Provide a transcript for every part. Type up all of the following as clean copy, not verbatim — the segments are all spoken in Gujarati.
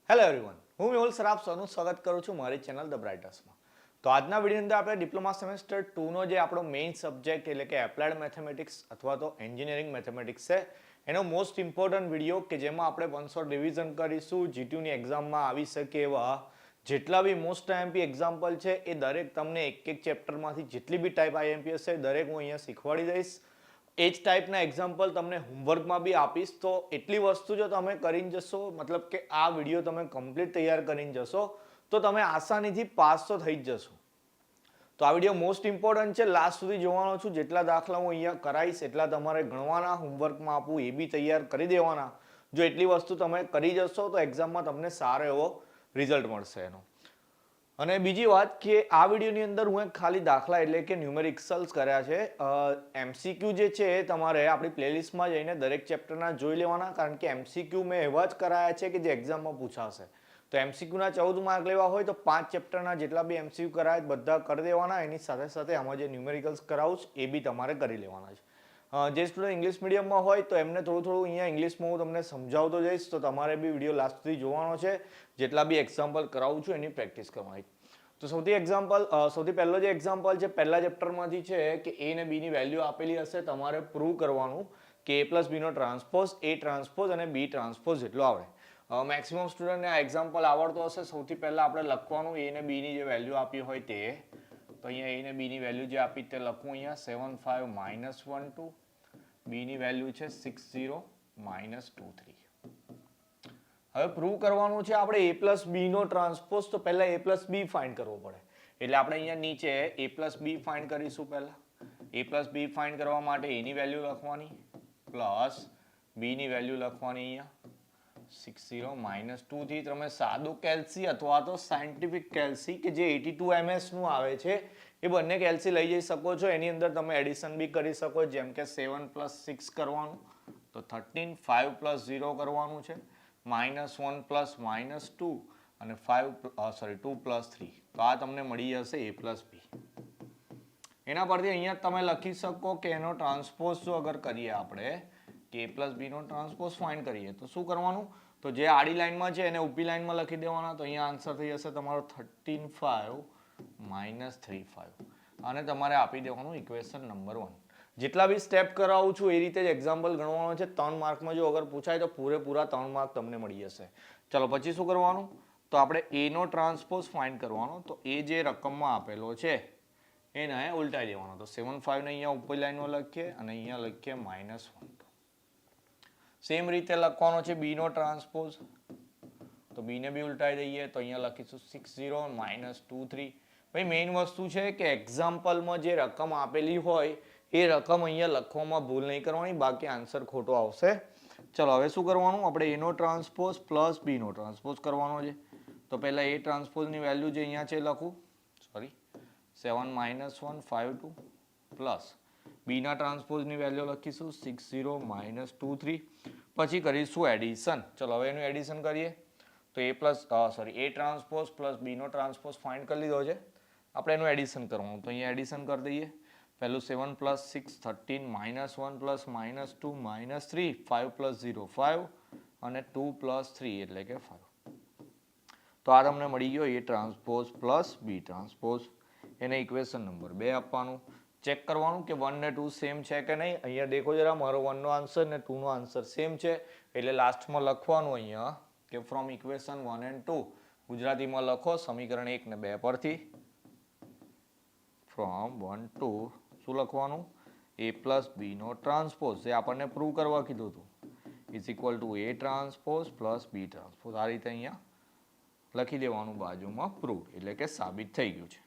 હેલો એવરીવન, હું મેહુલ સરાફ સરનું સ્વાગત કરું છું મારી ચેનલ ધ બ્રાઇટર્સમાં. તો આજના વિડીયોની અંદર આપણે ડિપ્લોમા સેમેસ્ટર 2નો જે આપણો મેઇન સબ્જેક્ટ એટલે કે એપ્લાઇડ મેથેમેટિક્સ અથવા તો એન્જિનિયરિંગ મેથેમેટિક્સ છે એનો મોસ્ટ ઇમ્પોર્ટન્ટ વિડીયો કે જેમાં આપણે 100 રિવિઝન કરીશું. જીટીયુની એક્ઝામમાં આવી શકે એવા જેટલા બી મોસ્ટ આઈએમપી એક્ઝામ્પલ છે એ દરેક તમને એક એક ચેપ્ટરમાંથી જેટલી બી ટાઈપ આઈએમપી હશે દરેક હું અહીંયા શીખવાડી દઈશ. એ જ ટાઈપના એક્ઝામ્પલ તમને હોમવર્કમાં બી આપીશ. તો એટલી વસ્તુ જો તમે કરીને જશો, મતલબ કે આ વિડીયો તમે કમ્પ્લીટ તૈયાર કરીને જશો તો તમે આસાનીથી પાસ તો થઈ જ જશો. તો આ વિડીયો મોસ્ટ ઇમ્પોર્ટન્ટ છે, લાસ્ટ સુધી જોવાનો છું. જેટલા દાખલા હું અહીંયા કરાવીશ એટલા તમારે ગણવાના, હોમવર્કમાં આપું એ બી તૈયાર કરી દેવાના. જો એટલી વસ્તુ તમે કરી જશો તો એક્ઝામમાં તમને સારો એવો રિઝલ્ટ મળશે એનો. અને બીજી વાત કે આ વિડીયોની અંદર હું ખાલી દાખલા એટલે કે ન્યુમેરિકલ્સ કર્યા છે. એમસીક્યુ જે છે એ તમારે આપણી પ્લેલિસ્ટમાં જઈને દરેક ચેપ્ટરના જોઈ લેવાના, કારણ કે એમસીક્યુ મેં એવા જ કરાયા છે કે જે એક્ઝામમાં પૂછાશે. તો એમસીક્યુના 14 માર્ક લેવા હોય તો 5 ચેપ્ટરના જેટલા બી એમસીક્યુ કરાય બધા કરી દેવાના. એની સાથે સાથે આમાં જે ન્યુમેરિકલ્સ કરાવું એ બી તમારે કરી લેવાના છે. જે સ્ટુડન્ટ ઇંગ્લિશ મીડિયમમાં હોય તો એમને થોડું અહીંયા ઇંગ્લિશમાં હું તમને સમજાવતો જઈશ, તો તમારે બી વિડીયો લાસ્ટ સુધી જોવાનો છે. જેટલા બી એક્ઝામ્પલ કરાવું છું એની પ્રેક્ટિસ કરવાની. તો સૌથી પહેલો જે એક્ઝામ્પલ છે પહેલા ચેપ્ટરમાંથી છે કે એ ને બી ની વેલ્યુ આપેલી હશે. તમારે પ્રૂવ કરવાનું કે a પ્લસ બીનો ટ્રાન્સપોઝ a ટ્રાન્સપોઝ અને b ટ્રાન્સપોઝ જેટલો આવડે. મેક્સિમમ સ્ટુડન્ટને આ એક્ઝામ્પલ આવડતો હશે. સૌથી પહેલા આપણે લખવાનું a ને b ની જે વેલ્યુ આપી હોય તે. તો અહીંયા a ને b ની વેલ્યુ જે આપી તે લખું અહીંયા 75 - 1 2. b ની વેલ્યુ છે 60 - 23. હવે પ્રૂવ કરવાનું છે આપણે a પ્લસ બી નો ટ્રાન્સપોઝ. તો પહેલા a પ્લસ બી ફાઇન્ડ કરવો પડે. એટલે આપણે અહીંયા નીચે a પ્લસ બી ફાઇન્ડ કરીશું. પહેલા a પ્લસ બી ફાઇન્ડ કરવા માટે a ની વેલ્યુ લખવાની પ્લસ b ની વેલ્યુ લખવાની અહીંયા 60 - 2 થી તમે સાદું કેલ્સી અથવા તો સાયન્ટિફિક કેલ્સી કે જે 82 ms નું આવે છે એ બંને કેલ્સી લઈ જઈ શકો છો. એની અંદર તમે એડિશન બી કરી શકો, જેમ કે 7 + 6 કરવાનું તો 13, 5 + 0 કરવાનું છે, -1 + -2 અને 2 + 3. તો આ તમને મળી જશે a પ્લસ બી. એના પરથી અહીંયા તમે લખી શકો કે એનો ટ્રાન્સપોઝ જો અગર કરીએ આપણે કે a પ્લસ બી નો ટ્રાન્સપોઝ ફાઇન્ડ કરીએ તો શું કરવાનું, તો જે આડી લાઈનમાં છે એને ઊભી લાઈનમાં લખી દેવાના. તો અહીંયા આન્સર થઈ જશે તમારો 13 5 - 3 5 અને તમારે આપી દેવાનું ઇક્વેશન નંબર 1. જેટલા બી સ્ટેપ કરાવું છું એ રીતે જ એક્ઝામ્પલ ગણવાનો છે. 3 માર્કમાં જો અગર પૂછાય તો પૂરેપૂરા 3 માર્ક તમને મળી જશે. ચલો પછી શું કરવાનું, તો આપણે a નો ટ્રાન્સપોઝ ફાઇન્ડ કરવાનો. તો એ જે રકમમાં આપેલો છે એને ઉલટાઈ દેવાનો. તો 75 ને અહીંયા ઉપર લાઈનમાં લખીએ અને અહીંયા લખીએ -1. સેમ રીતે લખવાનો છે b નો ટ્રાન્સપોઝ. તો b ને બી ઉલટાઈ દઈએ. તો અહીંયા લખીશું 60 - 23. ભાઈ મેઇન વસ્તુ છે કે એક્ઝામ્પલમાં જે રકમ આપેલી હોય એ રકમ અહીંયા લખવામાં ભૂલ નહીં કરવાની, બાકી આન્સર ખોટો આવશે. ચલો હવે શું કરવાનું, આપણે a નો ટ્રાન્સપોઝ પ્લસ b નો ટ્રાન્સપોઝ કરવાનો છે. તો પહેલા a ટ્રાન્સપોઝની વેલ્યુ જે અહીંયા છે લખું, 7 - 1 5 2 પ્લસ b ના ટ્રાન્સપોઝની વેલ્યુ લખીશું 60 - 23. પછી કરીશું એડિશન. ચલો હવે એનું એડિશન કરીએ. તો a ટ્રાન્સપોઝ પ્લસ b નો ટ્રાન્સપોઝ ફાઇન્ડ કરી લીધો છે. આપણે એનું એડિશન કરવાનું. તો અહીંયા એડિશન કરી દઈએ. પહેલું 7 + 6 13 -1 + -2 -3 5 + 0 5 અને 2 + 3 એટલે કે 5. તો આ તમને મળી ગયો a transpose plus b transpose. એને ઇક્વેશન નંબર 2 આપવાનું. ચેક કરવાનું કે 1 ને 2 સેમ છે કે નહીં. અહીંયા દેખો જરા, મારો 1 નો આન્સર ને 2 નો આન્સર સેમ છે. એટલે લાસ્ટમાં લખવાનું અહીંયા કે ફ્રોમ ઇક્વેશન 1 and 2 ગુજરાતીમાં લખો સમીકરણ 1 ને 2 પરથી. ફ્રોમ 1 2 શું લખવાનું, a પ્લસ બી નો ટ્રાન્સપોઝ જે આપણને પ્રૂવ કરવા કીધું હતું is equal to a transpose plus b transpose. આ રીતે અહીંયા લખી દેવાનું બાજુમાં પ્રૂવ, એટલે કે સાબિત થઈ ગયું છે.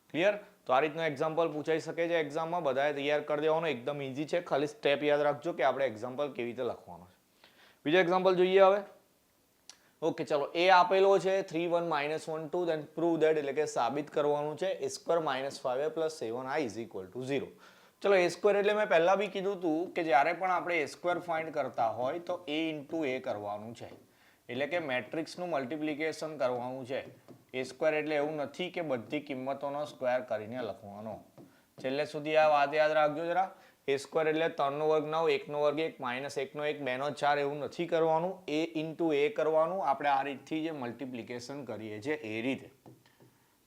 ક્લિયર? તો આ રીતનું એક્ઝામ્પલ પૂછાઈ શકે છે એક્ઝામમાં. બધાએ તૈયાર કરી દેવાનો, એકદમ ઈઝી છે. ખાલી સ્ટેપ યાદ રાખજો કે આપણે એક્ઝામ્પલ કેવી રીતે લખવાનો છે. બીજો એક્ઝામ્પલ જોઈએ હવે. ઓકે ચલો, એ આપેલો છે 3 1 -1 2 then prove that, એટલે કે સાબિત કરવાનું છે a² - 5a + 7i = 0. ચલો a² એટલે મેં પહેલા બી કીધું હતું કે જ્યારે પણ આપણે a² ફાઇન્ડ કરતા હોય તો a × a કરવાનું છે. એટલે કે મેટ્રિક્સનું મલ્ટિપ્લિકેશન કરવાનું છે. a² એટલે એવું નથી કે બધી કિંમતોનો સ્ક્વેર કરીને લખવાનો. છેલ્લે સુધી આ વાત યાદ રાખજો જરા. એ સ્ક્વેર એટલે 3 નો વર્ગ 9, 1 નો વર્ગ 1, માઇનસ 1 નો 1, 2 નો 4 એવું નથી કરવાનું, એ ઇન્ટુ એ કરવાનું. આપણે આ રીતથી જે મલ્ટિપ્લિકેશન કરીએ છીએ એ રીતે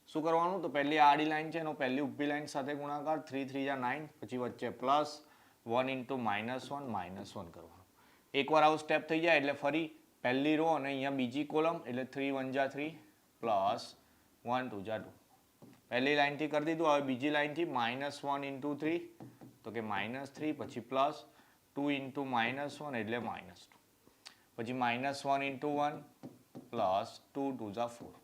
શું કરવાનું, તો પહેલી આડી લાઈન છે એનો પહેલી ઊભી લાઈન સાથે ગુણાકાર, 3 3 જા 9, પછી વચ્ચે પ્લસ 1 ઇન્ટુ -1 કરવાનું. એકવાર આવું સ્ટેપ થઈ જાય એટલે ફરી પહેલી રો અને અહીંયા બીજી કોલમ એટલે 3 1 જા 3 પ્લસ 1 2 જા 2. પહેલી લાઈનથી કરી દીધું. હવે બીજી લાઈનથી -1 ઇન્ટુ 3 તો કે -3, પછી પ્લસ 2 ઇન્ટુ -1 એટલે -2, પછી -1 ઇન્ટુ 1 પ્લસ 2 2 જા 4.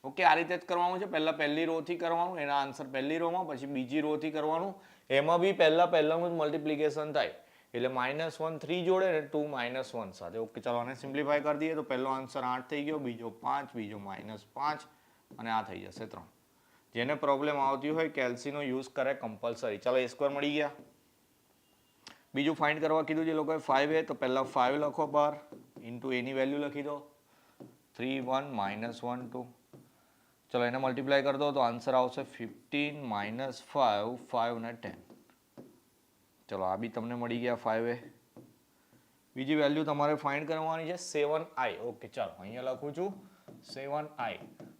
ઓકે, આ રીતે જ કરવાનું છે. પહેલા પહેલી રોથી કરવાનું, એના આન્સર પહેલી રોમાં, પછી બીજી રોથી કરવાનું, એમાં બી પહેલાનું જ મલ્ટિપ્લિકેશન થાય એટલે -1 3 જોડે ને 2 -1 સાથે. ઓકે, ચાલો આને સિમ્પ્લિફાય કરી દઈએ તો પહેલો આન્સર 8 થઈ ગયો, બીજો 5, બીજો -5 અને આ થઈ જશે 3. જેને પ્રોબ્લેમ આવતી હોય કેલ્સીનો યુઝ કરે કમ્પલસરી. ચાલો એ સ્ક્વેર મળી ગયા. બીજું ફાઇન્ડ કરવા કીધું જે લોકોએ 5a, તો પહેલા 5 લખો બહાર, ઇન્ટુ એની વેલ્યુ લખી દો, 3 1 -1 2. ચલો એને મલ્ટીપ્લાય કરી દો તો આન્સર આવશે 15 -5 5 ને 10. ચલો આ બી તમને મળી ગયા 5a. બીજી વેલ્યુ તમારે ફાઇન્ડ કરવાની છે 7i. ઓકે, ચાલો અહીંયા લખું છું 7i.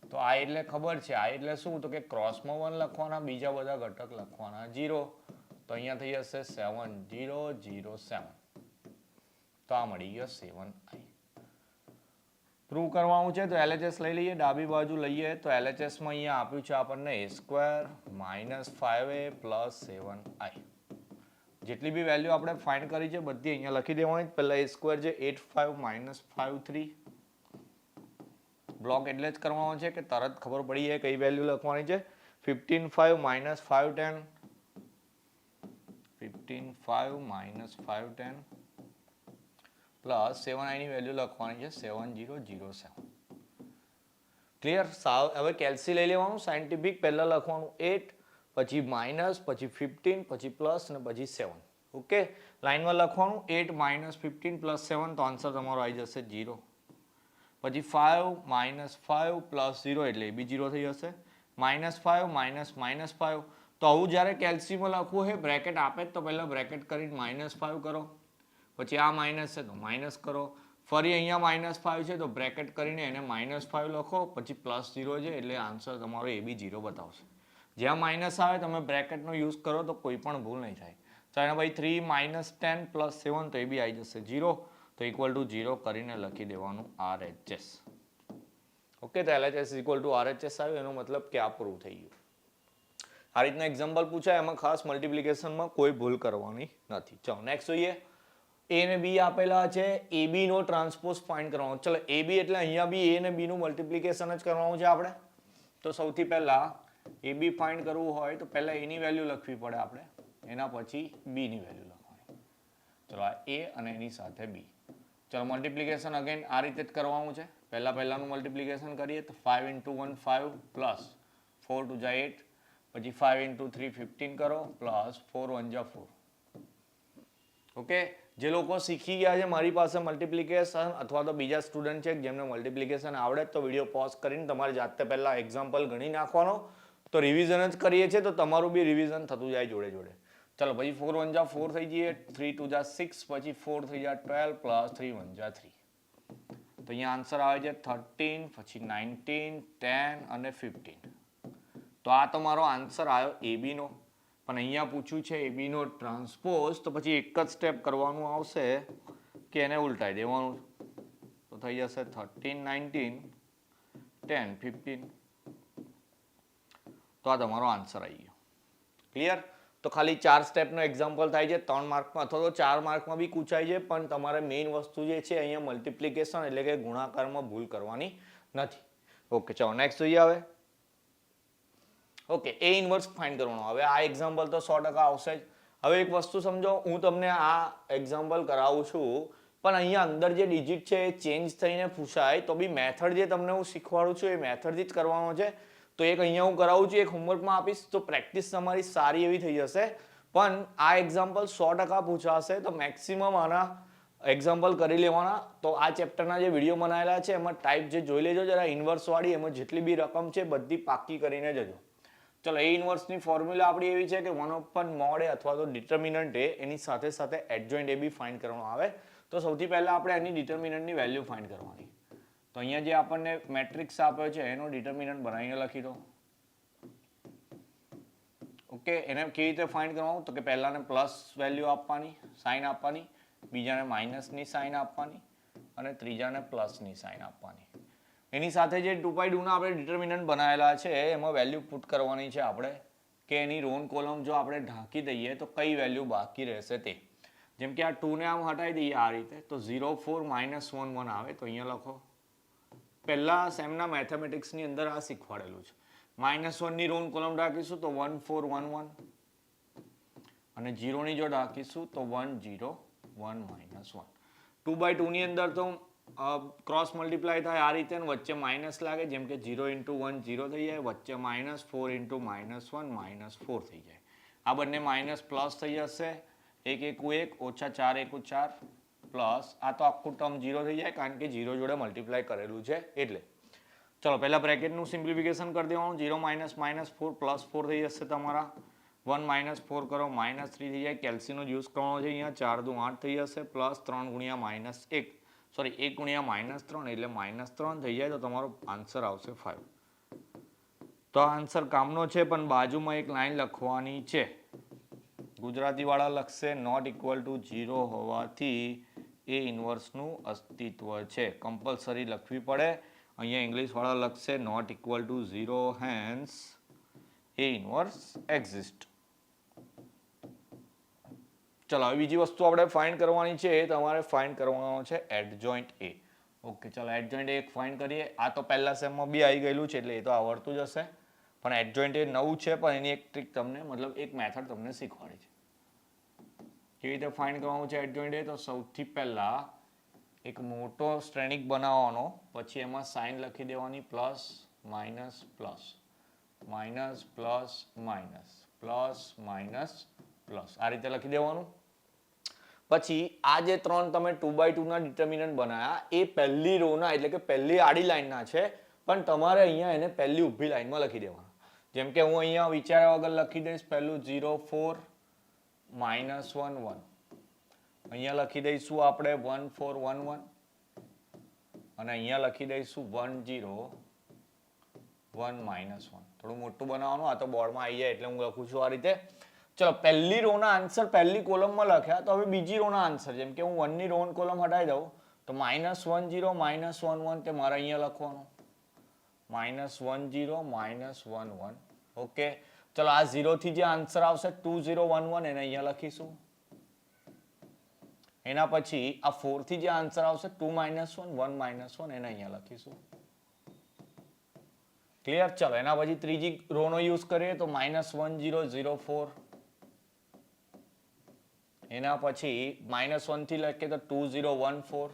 તો i એટલે ખબર છે, i એટલે શું, તો કે ક્રોસમાં 1 લખવાના, બીજા બધા ઘટક લખવાના 0. તો અહીંયા થઈ જશે 7 0 0 7. તો આ મળી ગયો 7i. પ્રૂવ કરવાનું છે તો LHS લઈ લઈએ, ડાબી બાજુ લઈએ તો LHS માં અહીંયા આપ્યું છે આપણને a² -5a + 7i. જેટલી બી વેલ્યુ આપણે ફાઇન્ડ કરી છે બધી અહીંયા લખી દેવાની. પહેલા a² છે 85 - 5 3. બ્લોક એટલે જ કરવાનો છે કે તરત ખબર પડી જાય કઈ વેલ્યુ લખવાની છે. 15 5 - 5 10, 15 5 - 5 10 પ્લસ 7i ની વેલ્યુ લખવાની છે 7007. ક્લિયર? હવે કેલ્સી લઈ લેવાનું સાયન્ટિફિક. પહેલા લખવાનું 8, પછી માઇનસ, પછી 15, પછી પ્લસ અને પછી 7. ઓકે, લાઈનમાં લખવાનું 8 - 15 + 7 તો આન્સર તમારો આવી જશે 0. પછી 5 - 5 + 0 એટલે એ બી 0 થઈ જશે. -5 -5. તો આવું જ્યારે કેલ્સીમાં લખવું હોય બ્રેકેટ આપે તો પહેલા બ્રેકેટ કરીને -5 કરો, પછી આ માઇનસ છે તો માઇનસ કરો, ફરી અહીંયા -5 છે તો બ્રેકેટ કરીને એને -5 લખો, પછી +0 છે એટલે આન્સર તમારો એ બી 0 બતાવશે. જ્યાં માઇનસ આવે તમે બ્રેકેટનો યુઝ કરો તો કોઈ પણ ભૂલ નહીં થાય. તો એના ભાઈ 3 - 10 + 7 તો એ બી આવી જશે 0. તો =0 કરીને લખી દેવાનું RHS. ઓકે, તો LHS RHS આવ્યું, એનો મતલબ કે આ પ્રૂવ થઈ ગયું. આ રીતના એક્ઝામ્પલ પૂછાય, એમાં ખાસ મલ્ટિપ્લિકેશનમાં કોઈ ભૂલ કરવાની નથી. ચાલો નેક્સ્ટ જોઈએ. a ને b આપેલા છે, ab નો ટ્રાન્સપોઝ ફાઇન્ડ કરવાનો. ચલો ab એટલે અહીંયા બી a ને b નું મલ્ટિપ્લિકેશન જ કરવાનું છે આપણે. તો સૌથી પહેલા ab ફાઇન્ડ કરવું હોય તો પહેલા a ની વેલ્યુ લખવી પડે આપણે, એના પછી b ની વેલ્યુ લખવાની. ચલો આ a અને એની સાથે b. ચલો મલ્ટિપ્લિકેશન અગેન આ રીતે જ કરવાનું છે. પહેલાનું મલ્ટિપ્લિકેશન કરીએ તો 5 × 1 5 પ્લસ 4 2 જા 8, પછી 5 × 3 15 કરો પ્લસ 4 1 જા 4. ઓકે, જે લોકો શીખી ગયા છે મારી પાસે મલ્ટિપ્લિકેશન અથવા તો બીજા સ્ટુડન્ટ છે જેમને મલ્ટિપ્લિકેશન આવડે તો વિડીયો પોઝ કરીને તમારે જાતે પહેલા એક્ઝામ્પલ ગણી નાખવાનો. તો રિવિઝન જ કરીએ છીએ તો તમારું બી રિવિઝન થતું જાય જોડે જોડે. ચલો પછી 4 1 જા 4 થઈ જઈએ, 3 2 જા 6, પછી 4 3 જા 12 પ્લસ 3 1 જા 3. તો અહીંયા આન્સર આવે છે 13, પછી 19 10 અને 15. તો આ તમારો આન્સર આવ્યો AB નો. પણ અહીંયા પૂછ્યું છે AB નો ટ્રાન્સપોઝ, તો પછી એક જ સ્ટેપ કરવાનું આવશે કે એને ઉલટાઈ દેવાનું. તો થઈ જશે 13 19 10 15. તો આ તમારો આન્સર આવી ગયો. ક્લિયર? તો ખાલી 4 સ્ટેપનો એક્ઝામ્પલ થાય છે 3 માર્કમાં અથવા તો 4 માર્કમાં બી પૂછાય છે, પણ તમારે મેઇન વસ્તુ જે છે અહીંયા મલ્ટિપ્લિકેશન એટલે કે ગુણાકારમાં ભૂલ કરવાની નથી. ઓકે, ચાલો નેક્સ્ટ જોઈએ હવે. ઓકે, A ઇન્વર્સ ફાઇન્ડ કરવાનો. હવે આ એક્ઝામ્પલ તો 100% આવશે જ. હવે એક વસ્તુ સમજો, હું તમને આ એક્ઝામ્પલ કરાવું છું પણ અહીંયા અંદર જે ડિજિટ છે એ ચેન્જ થઈને પૂછાય તો બી મેથડ જે તમને હું શીખવાડું છું એ મેથડથી જ કરવાનો છે. તો એક અહીંયા હું કરાવું છું, એક હોમવર્કમાં આપીશ તો પ્રેક્ટિસ તમારી સારી એવી થઈ જશે. પણ આ એક્ઝામ્પલ 100% પૂછાશે તો મેક્સિમમ આના એક્ઝામ્પલ કરી લેવાના. તો આ ચેપ્ટરના જે વિડીયો બનાવેલા છે એમાં ટાઈપ જે જોઈ લેજો જરા ઇન્વર્સ વાળી, એમાં જેટલી બી રકમ છે બધી પાકી કરીને જજો. ચલો એ ઇન્વર્સની ફોર્મ્યુલા આપણી એવી છે કે 1/mod a અથવા તો ડિટર્મિનન્ટ a એની સાથે સાથે એડજોઇન્ટ a બી ફાઇન્ડ કરવાનો આવે. તો સૌથી પહેલા આપણે એની ડિટર્મિનન્ટની વેલ્યુ ફાઇન્ડ કરવાની. તો અહીંયા જે આપણને મેટ્રિક્સ આપ્યો છે એનો ડિટર્મિનન્ટ બનાવીને લખી દો. ઓકે, એને કેવી રીતે ફાઇન્ડ કરવાનું? તો કે પહેલાને પ્લસ વેલ્યુ આપવાની, સાઇન આપવાની, બીજાને માઇનસની સાઇન આપવાની અને ત્રીજાને પ્લસની સાઇન આપવાની. એની સાથે જે 2/2 ના આપણે ડિટર્મિનન્ટ બનાવેલા છે એમાં વેલ્યુ પુટ કરવાની છે આપણે કે એની રોન કોલમ જો આપણે ઢાંકી દઈએ તો કઈ વેલ્યુ બાકી રહેશે તે. જેમ કે આ 2 ને આમ હટાવી દઈએ આ રીતે તો 0 4 -1 1 આવે. તો અહીંયા લખો, પહેલા સેમના મેથેમેટિક્સની અંદર આ શીખવાડેલું છે. -1 ની રોન કોલમ ઢાંકીશું તો 1 4 1 1 અને 0 ની જો ઢાંકીશું તો 1 0 1 -1. 2/2 ની અંદર તો ક્રોસ મલ્ટીપ્લાય થાય આ રીતે ને વચ્ચે માઇનસ લાગે, જેમ કે 0 × 1 0 થઈ જાય, વચ્ચે -4 × -1 -4 થઈ જાય. આ બંને માઇનસ પ્લસ થઈ જશે, 1 1 1 ઓછા 4 1 4 પ્લસ આ તો આખું ટર્મ 0 થઈ જાય કારણ કે 0 જોડે મલ્ટીપ્લાય કરેલું છે એટલે. ચલો પહેલા બ્રેકેટનું સિમ્પ્લિફિકેશન કરી દેવાનું. 0 -4 પ્લસ 4 થઈ જશે તમારા. 1 -4 કરો -3 થઈ જાય. કેલ્સીનો યુઝ કરવાનો છે અહીંયા. 4 2 8 થઈ જશે પ્લસ 3 × -1 સોરી 1 × -3 એટલે -3 થઈ જાય તો તમારો આન્સર આવશે 5. તો આ આન્સર કામનો છે પણ બાજુમાં એક લાઈન લખવાની છે. ગુજરાતી વાળા લખશે નોટ ઇક્વલ ટુ 0 હોવાથી એ ઇન્વર્સનું અસ્તિત્વ છે. કમ્પલસરી લખવી પડે. અહીંયા ઇંગ્લિશ વાળા લખશે not equal to 0 hence a inverse exist. ચલો હવે બીજી વસ્તુ આપણે ફાઇન્ડ કરવાની છે. તમારે ફાઇન્ડ કરવાનો છે એડજોઇન્ટ એ. ઓકે, ચલો એડજોઇન્ટ એ ફાઇન્ડ કરીએ. આ તો પહેલા સેમમાં બી આવી ગયેલું છે એટલે એ તો આવડતું જ હશે. પણ એડજોઇન્ટ એ નવું છે પણ એની એક ટ્રીક તમને મતલબ એક મેથડ તમને શીખવાડી છે. કેવી રીતે ફાઇન્ડ કરવાનું છે એડજોઇન્ટ એ? તો સૌથી પહેલા એક મોટો શ્રેણિક બનાવવાનો, પછી એમાં સાઇન લખી દેવાની plus minus plus minus plus minus plus minus plus આ રીતે લખી દેવાનું. પછી આ જે ત્રણ તમે 2/2 ના ડિટર્મિનન્ટ બનાવ્યા એ પહેલી રોના એટલે કે પહેલી આડી લાઈનના છે, પણ તમારે અહીંયા એને પહેલી ઊભી લાઈનમાં લખી દેવાના. જેમ કે હું અહીંયા વિચાર્યા વગર લખી દઈશ પહેલું 0 4 -1 1. અહીંયા લખી દઈશું આપણે 1 4 1 1 અને અહીંયા લખી દઈશું 1 0 1 -1. થોડું મોટું બનાવવાનું, આ તો બોર્ડમાં આવી જાય એટલે હું લખું છું આ રીતે. ચલો પહેલી રોના આન્સર પહેલી કોલમમાં લખ્યા. તો હવે બીજી રોના આન્સર જેમ કે હું 1 ની રોન કોલમ હટાવી દઉં તો -1 0 -1 1 તે મારે અહીંયા લખવાનું. -1 0 -1 1. ઓકે, ચલો આ 0 થી જે આન્સર આવશે 2 0 1 1 એને અહીંયા લખીશું. એના પછી આ 4 થી જે આન્સર આવશે 2 -1 1 -1 એને અહીંયા લખીશું. ક્લિયર? ચલો એના પછી ત્રીજી રો નો યુઝ કરીએ તો -1 0 0 4. એના પછી -1 થી લખીએ તો 2 0 1 4.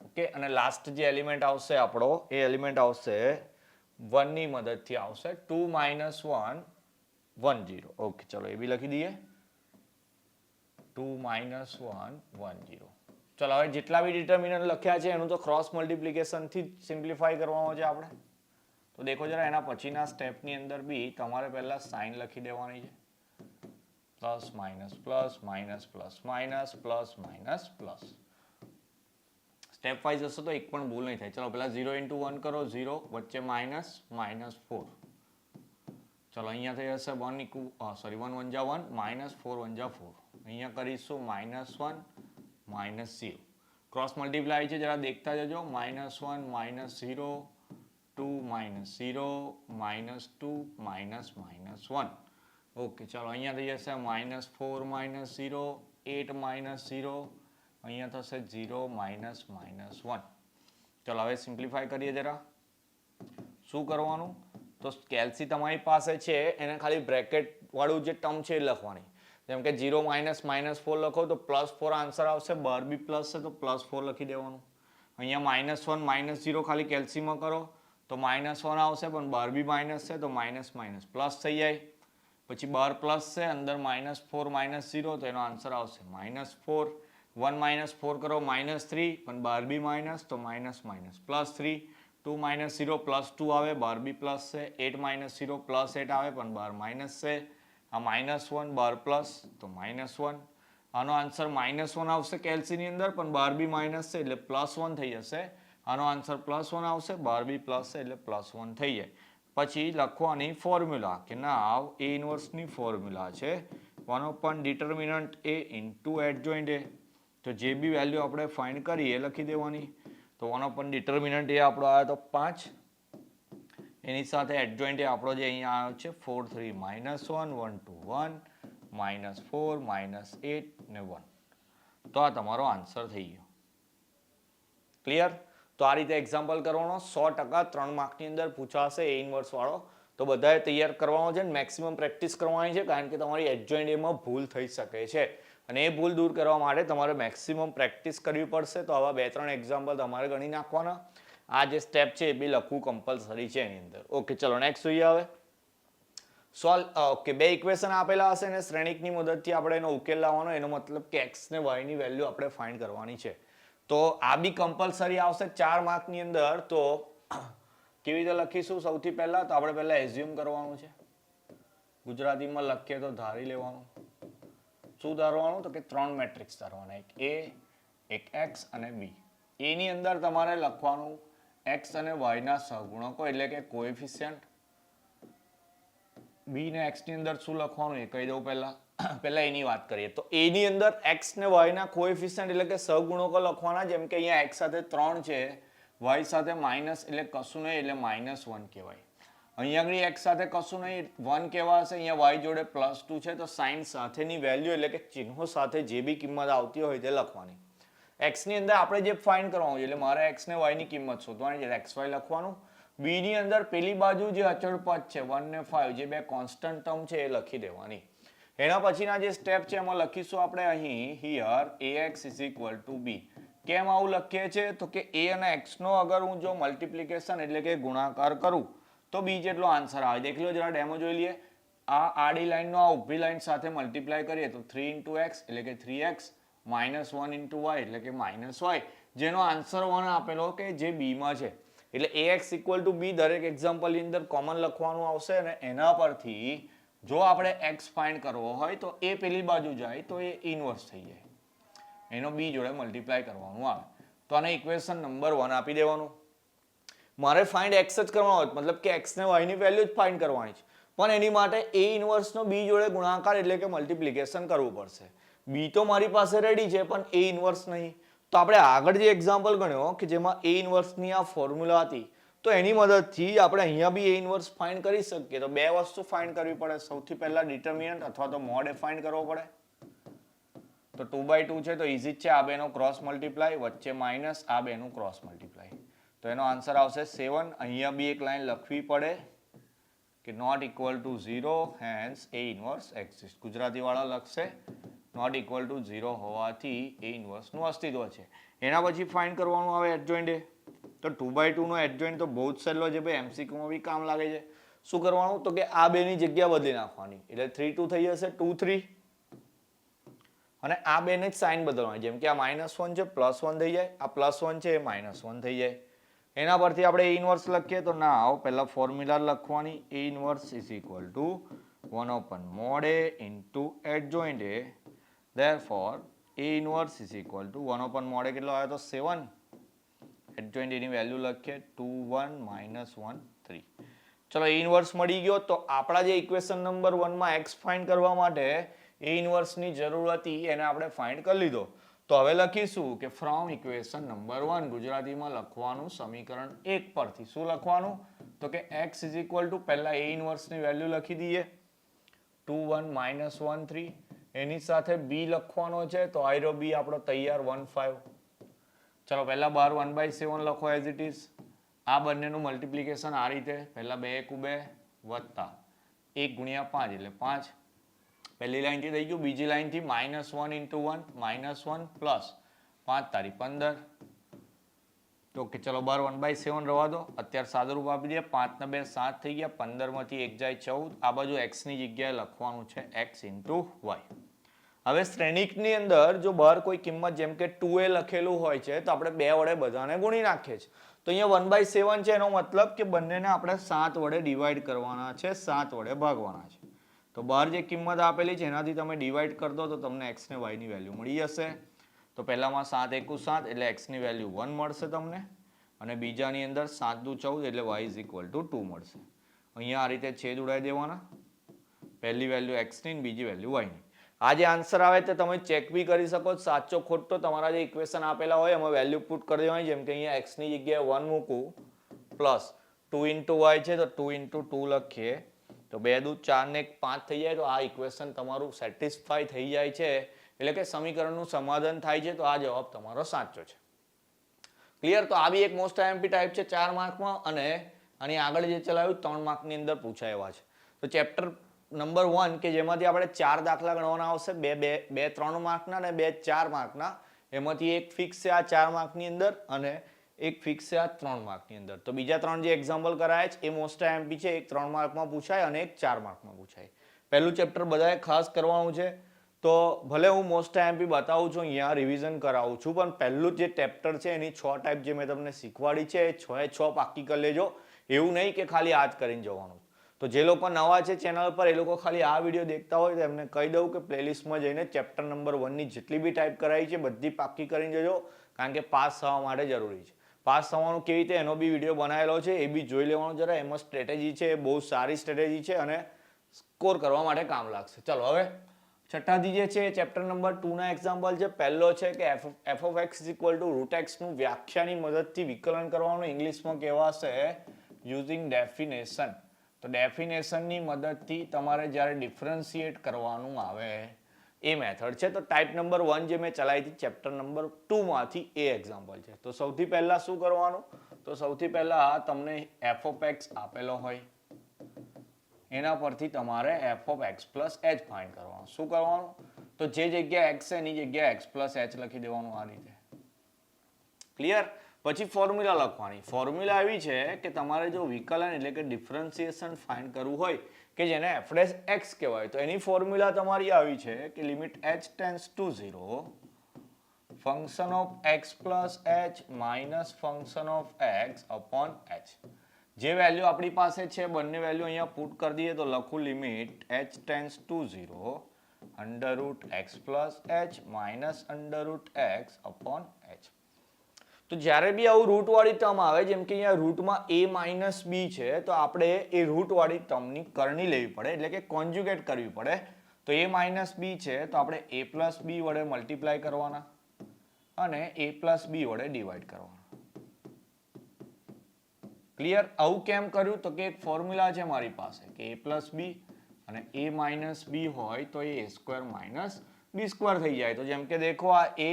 ઓકે, અને લાસ્ટ જે એલિમેન્ટ આવશે આપણો એ એલિમેન્ટ આવશે 1 ની મદદથી આવશે 2 -1 1 0. ઓકે, ચલો એ બી લખી દઈએ 2 -1 1 0. ચલો હવે જેટલા બી ડિટર્મિનન્ટ લખ્યા છે એનું તો ક્રોસ મલ્ટીપ્લિકેશન થી સિમ્પ્લિફાય કરવાનો છે આપણે. તો દેખો જરા એના પછીના સ્ટેપની અંદર બી તમારે પહેલા સાઇન લખી દેવાની છે. Plus minus plus minus plus minus plus minus plus. Step wise હશે તો એક પણ ભૂલ નહીં થાય. ચલો પહેલા 0 × 1 કરો 0, વચ્ચે માઇનસ -4. ચલો અહીંયા થઈ જશે 1 1 જા 1 -4 1 જા 4. અહીંયા કરીશું -1 -0. ક્રોસ મલ્ટીપ્લાય છે જરા દેખતા જજો. -1 -0 2 -0 -2 -1. ઓકે, ચલો અહીંયા થઈ જશે -4 -0 8 -0. અહીંયા થશે 0 -1. ચલો હવે સિમ્પ્લિફાય કરીએ જરા. શું કરવાનું? તો કેલ્સી તમારી પાસે છે એને ખાલી બ્રેકેટ વાળું જે ટર્મ છે એ લખવાની. જેમ કે 0 -4 લખો તો +4 આન્સર આવશે. બહાર બી પ્લસ છે તો +4 લખી દેવાનું. અહીંયા -1 -0 ખાલી કેલ્સીમાં કરો તો -1 આવશે, પણ બહાર બી માઇનસ છે તો માઇનસ માઇનસ પ્લસ થઈ જાય. પછી બહાર પ્લસ છે અંદર -4 -0 તો એનો આન્સર આવશે -4. 1 -4 કરો -3, પણ બહાર બી માઇનસ તો માઇનસ માઇનસ +3. 2 માઇનસ 0 પ્લસ 2 આવે, બહાર બી પ્લસ છે. 8 માઇનસ 0 પ્લસ 8 આવે પણ બહાર માઇનસ છે. આ -1 બહાર પ્લસ તો -1. આનો આન્સર -1 આવશે કેલ્સીની અંદર પણ બહાર બી માઇનસ છે એટલે +1 થઈ જશે. આનો આન્સર +1 આવશે, બહાર બી પ્લસ છે એટલે +1 થઈ જાય. પછી લખવાની ફોર્મ્યુલા કે ના A ઇન્વર્સની ફોર્મ્યુલા છે 1 determinant A into adjoint A. તો જે બી વેલ્યુ આપણે ફાઇન્ડ કરી એ લખી દેવાની. તો 1 ડિટર્મિનન્ટ A આપણો આવ્યો તો 5. એની સાથે એડજોઇન્ટ A આપણો જે અહીંયા આવ્યો છે 4 3 -1 1 2 1 -4 -8 ને 1. તો આ તમારો આન્સર થઈ ગયો. ક્લિયર? તો આ રીતે એક્ઝામ્પલ કરવાનો 100% 3 માર્કની અંદર પૂછાશે A ઇન્વર્સ વાળો. તો બધાએ તૈયાર કરવાનો છે ને મેક્સિમમ પ્રેક્ટિસ કરવાની છે કારણ કે તમારી એડજોઇન્ટ એમાં ભૂલ થઈ શકે છે અને એ ભૂલ દૂર કરવા માટે તમારે મેક્સિમમ પ્રેક્ટિસ કરવી પડશે. તો આવા 2-3 એક્ઝામ્પલ તમારે ગણી નાખવાના. આ જે સ્ટેપ છે એ બી લખવું કમ્પલસરી છે એની અંદર. ઓકે, ચલો નેક્સ્ટ જોઈએ હવે. ઓકે, બે ઇક્વેશન આપેલા હશે અને શ્રેણિકની મદદથી આપણે એનો ઉકેલ લાવવાનો. એનો મતલબ કે x ને y ની વેલ્યુ આપણે ફાઇન્ડ કરવાની છે. તો આ બી કમ્પલસરી આવશે 4 માર્કની અંદર. તો કેવી રીતે લખીશું? સૌથી પહેલા તો આપણે પહેલા એઝ્યુમ કરવાનું છે. ગુજરાતીમાં લખીએ તો ધારી લેવાનું. શું ધારવાનું? તો કે 3 મેટ્રિક્સ ધારવાના, એક A, એક X અને B. A ની અંદર તમારે લખવાનું x અને y ના સહગુણકો એટલે કે કોએફિશિયન્ટ. B ને x ની અંદર શું લખવાનું એ કહી દઉં પહેલા એની વાત કરીએ. તો A ની અંદર x ને y ના કોએફિશિયન્ટ એટલે કે સહગુણકો લખવાના. જેમ કે અહીંયા x સાથે 3 છે, y સાથે માઇનસ એટલે કશું નહીં એટલે -1 કહેવાય. અહીંયા આગળ x સાથે કશું નહીં 1 કહેવાશે, અહીંયા y જોડે +2 છે તો સાઇન સાથેની વેલ્યુ એટલે કે ચિહ્નો સાથે જે બી કિંમત આવતી હોય તે લખવાની. x ની અંદર આપણે જે ફાઇન્ડ કરવાનું છે એટલે મારે x ને y ની કિંમત શોધવાની છે xy લખવાનું. b ની અંદર પેલી બાજુ જે અચળ પદ છે 1 ને 5 જે બે કોન્સ્ટન્ટ ટર્મ છે એ લખી દેવાની. એના પછીના જે સ્ટેપ છે એમાં લખીશું આપણે અહીં here ax = b. કેમ આવું લખીએ છીએ? તો કે a અને x નો અગર હું જો મલ્ટીપ્લિકેશન એટલે કે ગુણાકાર કરું તો b જેટલો આન્સર આવે. દેખ લો જરા ડેમો જોઈ લઈએ. આ આડી લાઈનનો આ ઊભી લાઈન સાથે મલ્ટીપ્લાય કરીએ તો 3 × x એટલે કે 3x -1 × y એટલે કે -y જેનો આન્સર 1 આપેલો કે જે b માં છે. એટલે ax = b દરેક એક્ઝામ્પલની અંદર કોમન લખવાનું આવશે અને એના પરથી જો આપણે x ફાઇન્ડ કરવો હોય તો એ પેલી બાજુ જાય તો એ ઇન્વર્સ થઈ જાય. એનો b જોડે મલ્ટીપ્લાય કરવાનું આવે. તો આને ઇક્વેશન નંબર 1 આપી દેવાનું. મારે ફાઇન્ડ x જ કરવાનો હોય મતલબ કે x ને y ની વેલ્યુ જ ફાઇન્ડ કરવાની છે. પણ એની માટે a ઇન્વર્સ નો b જોડે ગુણાકાર એટલે કે મલ્ટીપ્લિકેશન કરવું પડશે. b તો મારી પાસે રેડી છે પણ a ઇન્વર્સ નહીં. તો આપણે આગળ જે એક્ઝામ્પલ ગણ્યો કે જેમાં a ઇન્વર્સ ની આ ફોર્મ્યુલા હતી તો એની મદદથી આપણે અહીંયા બી a ઇન્વર્સ ફાઇન્ડ કરી શકીએ. તો બે વસ્તુ ફાઇન્ડ કરવી પડે. સૌથી પહેલા ડિટર્મિનન્ટ અથવા તો મોડ એ ફાઇન્ડ કરવો પડે. તો 2/2 છે તો ઈઝી જ છે. આ બેનો ક્રોસ મલ્ટીપ્લાય વચ્ચે માઇનસ આ બેનું ક્રોસ મલ્ટીપ્લાય તો એનો આન્સર આવશે 7. અહીંયા બી એક લાઈન લખવી પડે કે not equal to 0 hence a inverse exist. Gujarati વાળા લખશે નોટ ઇક્વલ ટુ 0 હોવાથી a ઇન્વર્સ નું અસ્તિત્વ છે. એના પછી ફાઇન્ડ કરવાનું આવે એડજોઇન્ટ A. તો 2/2 નો એડજોઇન્ટ તો બહુ જ સહેલો છે ભાઈ, MCQ માં બી કામ લાગે છે. શું કરવાનું? તો કે આ બેની જગ્યા બદલી નાખવાની એટલે 3 2 થઈ જશે 2 3 અને આ બેને જ સાઇન બદલવાની. જેમ કે આ -1 છે +1 થઈ જાય, આ +1 છે એ -1 થઈ જાય. એના પરથી આપણે a ઇન્વર્સ લખીએ તો ના આવો પહેલા ફોર્મ્યુલા લખવાની. a inverse = 1 mod a into adjoint A. Therefore a inverse = 1 mod a કેટલો આવ્યો તો 7. એડજોઇન્ટ એની વેલ્યુ લખીએ 2 1 -1 3. ચલો a ઇન્વર્સ મળી ગયો. તો આપણા જે ઇક્વેશન નંબર 1 માં x ફાઇન્ડ કરવા માટે a ઇન્વર્સ ની જરૂર હતી એને આપણે ફાઇન્ડ કરી લીધો. તો હવે લખીશું કે ફ્રોમ ઇક્વેશન નંબર 1 ગુજરાતીમાં લખવાનું સમીકરણ 1 પરથી. શું લખવાનું? તો કે x = પહેલા a ઇન્વર્સ ની વેલ્યુ લખી દઈએ 2 1 -1 3. એની સાથે b લખવાનો છે તો આયરો b આપણો તૈયાર 1 5. ચલો પહેલા બાર 1/7 લખો એઝ ઇટ ઇઝ. આ બંનેનું મલ્ટીપ્લિકેશન આ રીતે પહેલા 2 × 2 વત્તા 1 × 5 એટલે 5. પહેલી લાઈન થી થઈ ગયું. બીજી લાઈન થી -1 × 1 -1 પ્લસ 5 તારી 15. ઓકે ચલો બાર 1/7 રવા દો. અત્યારે સાદુરૂપ આપી દઈએ 5 ને 2 7 થઈ ગયા. 15 માંથી 1 જાય 14. આ બાજુ x ની જગ્યાએ લખવાનું છે x × y. હવે શ્રેણિકની અંદર જો બહાર કોઈ કિંમત જેમ કે 2a લખેલું હોય છે તો આપણે 2 વડે બધાને ગુણી નાખીએ છીએ. તો અહીંયા 1/7 છે, એનો મતલબ કે બંનેને આપણે 7 વડે ડિવાઈડ કરવાના છે, 7 વડે ભાગવાના છે. તો બહાર જે કિંમત આપેલી છે એનાથી તમે ડિવાઈડ કરી દો તો તમને x ને y ની વેલ્યુ મળી જશે. તો પહેલામાં 7 એકુ 7 એટલે x ની વેલ્યુ 1 મળશે તમને, અને બીજાની અંદર 7 દુ 14 એટલે y ઇઝ ઇક્વલ ટુ 2 મળશે. અહીંયા આ રીતે છેદ ઉડાવી દેવાના, પહેલી વેલ્યુ x ની, બીજી વેલ્યુ y ની. આ જે આન્સર આવે તે તમે ચેક બી કરી શકો, સાચો ખોટો તમારા જે ઇક્વેશન આપેલા હોય એમાં વેલ્યુ પુટ કરી દેવાની. જેમ કે અહીંયા x ની જગ્યાએ 1 મૂકું પ્લસ 2 ઇન્ટુ y છે તો 2 ઇન્ટુ 2 લખીએ તો 2 દુ 4 ને 1 5 થઈ જાય. તો આ ઇક્વેશન તમારું સેટિસ્ફાય થઈ જાય છે, એટલે કે સમીકરણનું સમાધાન થાય છે. તો આ જવાબ તમારો સાચો છે. ક્લિયર? તો આ બી એક મોસ્ટ આઈએમપી ટાઈપ છે 4 માર્કમાં, અને આની આગળ જે ચલાવ્યું 3 માર્કની અંદર પૂછાય એવા છે. તો ચેપ્ટર નંબર 1 કે જેમાંથી આપણે 4 દાખલા ગણવાના આવશે, બે 3 માર્કના અને 2 4 માર્કના, એમાંથી એક ફિક્સ છે આ 4 માર્કની અંદર અને એક ફિક્સ છે આ 3 માર્કની અંદર. તો બીજા 3 જે એક્ઝામ્પલ કરાયા છે એ મોસ્ટ આઈએમપી છે, એક 3 માર્કમાં પૂછાય અને એક 4 માર્કમાં પૂછાય. પહેલું ચેપ્ટર બધાએ ખાસ કરવાનું છે. તો ભલે હું મોસ્ટ આઈએમપી બતાવું છું, અહીંયા રિવિઝન કરાવું છું, પણ પહેલું જે ચેપ્ટર છે એની 6 ટાઈપ જે મેં તમને શીખવાડી છે એ 6 પાકી કરી લેજો. એવું નહીં કે ખાલી આ જ કરીને જવાનું. તો જે લોકો નવા છે ચેનલ પર એ લોકો ખાલી આ વિડીયો દેખતા હોય તો એમને કહી દઉં કે પ્લેલિસ્ટમાં જઈને ચેપ્ટર નંબર 1 ની જેટલી બી ટાઈપ કરાવી છે બધી પાકી કરીને જજો, કારણ કે પાસ થવા માટે જરૂરી છે. પાસ થવાનું કેવી રીતે એનો બી વિડીયો બનાવેલો છે, એ બી જોઈ લેવાનો જરા. એમાં સ્ટ્રેટેજી છે, એ બહુ સારી સ્ટ્રેટેજી છે અને સ્કોર કરવા માટે કામ લાગશે. ચલો હવે છઠ્ઠાથી જે છે એ ચેપ્ટર નંબર 2 ના એક્ઝામ્પલ છે. પહેલો છે કે f of x equal to root x નું વ્યાખ્યાની મદદથી વિકલન કરવાનું. ઇંગ્લિશમાં કહેવાશે યુઝિંગ ડેફિનેશન. તો ડેફિનેશનની મદદથી તમારે જ્યારે ડિફરન્શિએટ કરવાનું આવે એ મેથડ છે. તો ટાઈપ નંબર 1 જે મેં ચલાવી હતી ચેપ્ટર નંબર 2 માંથી એ એક્ઝામ્પલ છે. તો સૌથી પહેલા શું કરવાનું? તો સૌથી પહેલા તમને f of x આપેલો હોય, એના પરથી તમારે f of x plus h find કરવાનું. શું કરવાનું? તો જે જગ્યા x છે એની જગ્યા x plus h લખી દેવાનું આ રીતે. ક્લિયર? પછી ફોર્મ્યુલા લખવાની. ફોર્મ્યુલા એવી છે કે તમારે જો વિકલન એટલે કે ડિફરન્શિએશન ફાઇન્ડ કરવું હોય કે જેને f ડેશ x કહેવાય, તો એની ફોર્મ્યુલા તમારી આવી છે કે limit h tends to 0 function of x plus h minus function of x upon h. જે વેલ્યુ આપણી પાસે છે બંને વેલ્યુ અહીંયા પુટ કરી દઈએ તો લખું limit h tends to 0 under route x plus h minus under route x upon h. તો જ્યારે બી આવું રૂટ વાળી ટર્મ આવે, જેમ કે અહીંયા રૂટમાં a માઇનસ b છે, તો આપણે એ રૂટ વાળી ટર્મની કરણી લેવી પડે, એટલે કે કોન્જ્યુગેટ કરવી પડે. તો a માઇનસ b છે તો આપણે a પ્લસ b વડે મલ્ટીપ્લાય કરવાના અને a પ્લસ b વડે ડિવાઈડ કરવાના. ક્લિયર? આવું કેમ કર્યું? તો કે એક ફોર્મ્યુલા છે મારી પાસે કે a પ્લસ b અને a માઇનસ b હોય તો એ સ્ક્વેર માઇનસ b સ્ક્વેર થઈ જાય. તો જેમ કે દેખો આ a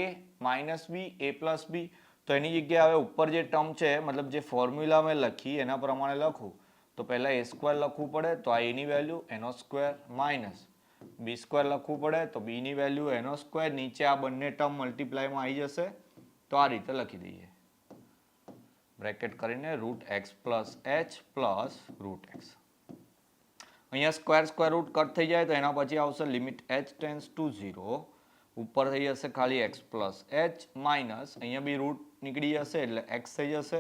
minus b, a plus b, તો એની જગ્યાએ હવે ઉપર જે ટર્મ છે મતલબ જે ફોર્મ્યુલા મેં લખી એના પ્રમાણે લખું તો પહેલા a સ્ક્વેર લખવું પડે તો આ a ની વેલ્યુ એનો સ્ક્વેર માઇનસ b સ્ક્વેર લખવું પડે તો b ની વેલ્યુ એનો સ્ક્વેર, નીચે આ બંને ટર્મ મલ્ટીપ્લાયમાં આવી જશે. તો આ રીતે લખી દઈએ બ્રેકેટ કરીને root x plus h plus root x. અહીંયા સ્ક્વેર રૂટ કટ થઈ જાય તો એના પછી આવશે લિમિટ h ટેન્ડ્સ ટુ 0 ઉપર થઈ જશે ખાલી x પ્લસ h માઇનસ અહીંયા બી રૂટ નીકળી જશે એટલે x થઈ જશે.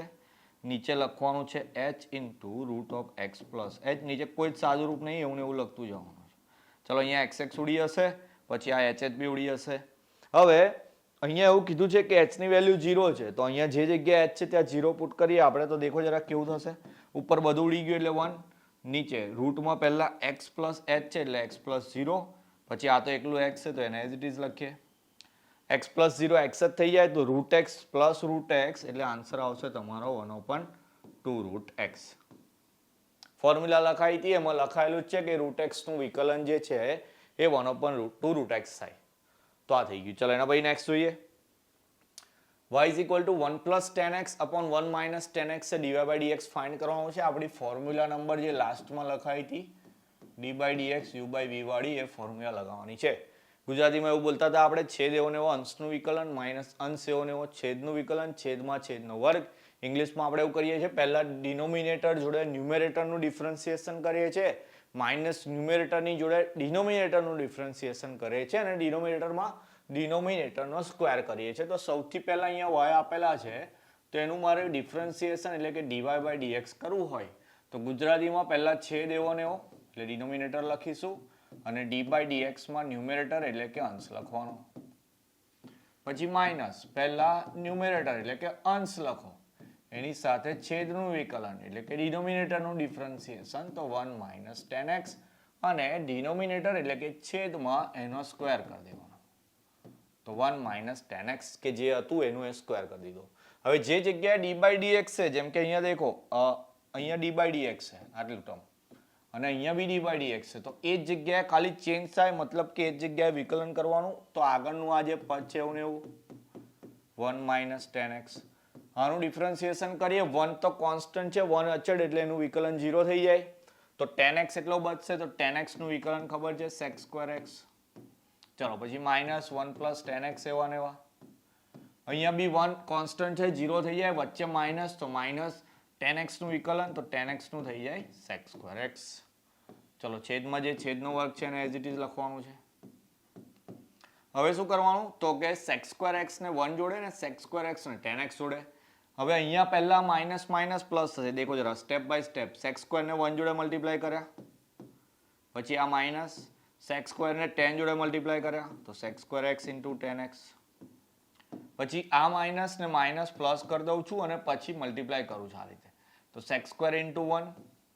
નીચે લખવાનું છે h into root of x plus h. નીચે કોઈ જ સાદું રૂપ નહીં, એવું લખતું જવાનું છે. ચલો અહીંયા x ઉડી જશે, પછી આ h બી ઉડી જશે. હવે અહીંયા એવું કીધું છે કે h ની વેલ્યુ 0 છે, તો અહીંયા જે જગ્યાએ h છે ત્યાં 0 પુટ કરીએ આપણે તો દેખો જરા કેવું થશે. ઉપર બધું ઉડી ગયું એટલે 1, નીચે રૂટમાં પહેલા x પ્લસ h છે એટલે x પ્લસ 0, પછી આ તો એકલું x છે તો એને એઝ ઇટ ઇઝ લખીએ. x પ્લસ 0 x જ થઈ જાય તો root x plus root x એટલે આન્સર આવશે તમારો 1/2 રૂટ x. ફોર્મ્યુલા લખાઈ હતી એમાં લખાયેલું છે કે રૂટ x નું વિકલન જે છે એ 1/2 રૂટ x થાય. તો આ થઈ ગયું. ચલો એના પછી નેક્સ્ટ જોઈએ. y is equal to 1 plus 10x upon 1 minus 10x dy by dx find કરવાનું છે. આપણી ફોર્મ્યુલા નંબર જે લાસ્ટમાં લખાઈ હતી d by dx u by v વાળી એ ફોર્મ્યુલા લગાવવાની છે. ગુજરાતીમાં એવું બોલતા હતા આપણે છેદ એવો ને એવો અંશનું વિકલન માઇનસ અંશ એવો ને એવો છેદનું વિકલન છેદમાં છેદનો વર્ગ. ઇંગ્લિશમાં આપણે એવું કરીએ છીએ પહેલા ડિનોમિનેટર જોડે ન્યુમેરેટરનું ડિફરન્સિએશન કરીએ છીએ, માઇનસ ન્યુમેરેટરની જોડે ડિનોમિનેટરનું ડિફરન્સિએશન કરે છે અને ડિનોમિનેટરમાં ડિનોમિનેટરનો સ્ક્વેર કરીએ છીએ. તો સૌથી પહેલા અહીંયા વાય આપેલા છે તો એનું મારે ડિફરન્સિએશન એટલે કે ડીવાય બાય ડીએક્સ કરવું હોય તો ગુજરાતીમાં પહેલા છેદ એવો ને એવો એટલે ડિનોમિનેટર લખીશું અને ડી બાય ડીએક્સમાં ન્યુમેરેટર એટલે કે અંશ લખવાનો. પછી માઇનસ પહેલા ન્યુમેરેટર એટલે કે અંશ લખો એની સાથે છેદનું વિકલન એટલે કે ડિનોમિનેટરનું ડિફરન્સિએશન તો 1 માઇનસ 10x અને ડિનોમિનેટર એટલે કે છેદમાં એનો સ્ક્વેર કરી દેવાનો તો 1 માઇનસ 10x કે જે હતું એનું એ સ્ક્વેર કરી દીધો. હવે જે જગ્યાએ ડી બાય ડીએક્સ છે જેમ કે અહીંયા દેખો અહીંયા ડી બાય ડીએક્સ છે આટલું ટર્મ અને અહીંયા બી ડી બાય ડીએક્સ છે તો એ જ જગ્યાએ ખાલી ચેન્જ થાય મતલબ કે એ જ જગ્યાએ વિકલન કરવાનું તો આગળનું આ જે પદ છે એવું ને એવું 1 માઇનસ 10x આનું ડિફરન્સિએશન કરીએ 1 તો કોન્સ્ટન્ટ છે 1 અચળ એટલે એનું વિકલન 0 થઈ જાય તો 10x એટલો બચશે તો 10x નું વિકલન ખબર છે sec square x. ચલો પછી માઇનસ 1 પ્લસ 10x એવા ને એવા અહીંયા બી 1 કોન્સ્ટન્ટ છે 0 થઈ જાય વચ્ચે માઇનસ તો માઇનસ 10x નું વિકલન તો 10x નું થઈ જાય sec square x. ચલો છેદમાં જે છેદનો વર્ગ છે એને એઝ ઇટ ઇઝ લખવાનું છે. હવે શું કરવાનું તો કે sec square x ને 1 જોડે ને sec square x ને 10x જોડે. હવે અહીંયા પહેલા માઇનસ માઇનસ પ્લસ થશે દેખો જરા step by step sec square ને 1 જોડે મલ્ટીપ્લાય કર્યા પછી આ માઇનસ sec square ને 10 જોડે મલ્ટીપ્લાય કર્યા તો sec square x into 10x પછી આ માઇનસ ને માઇનસ પ્લસ કરી દઉં છું અને પછી મલ્ટીપ્લાય કરું છું આ રીતે તો sec square into 1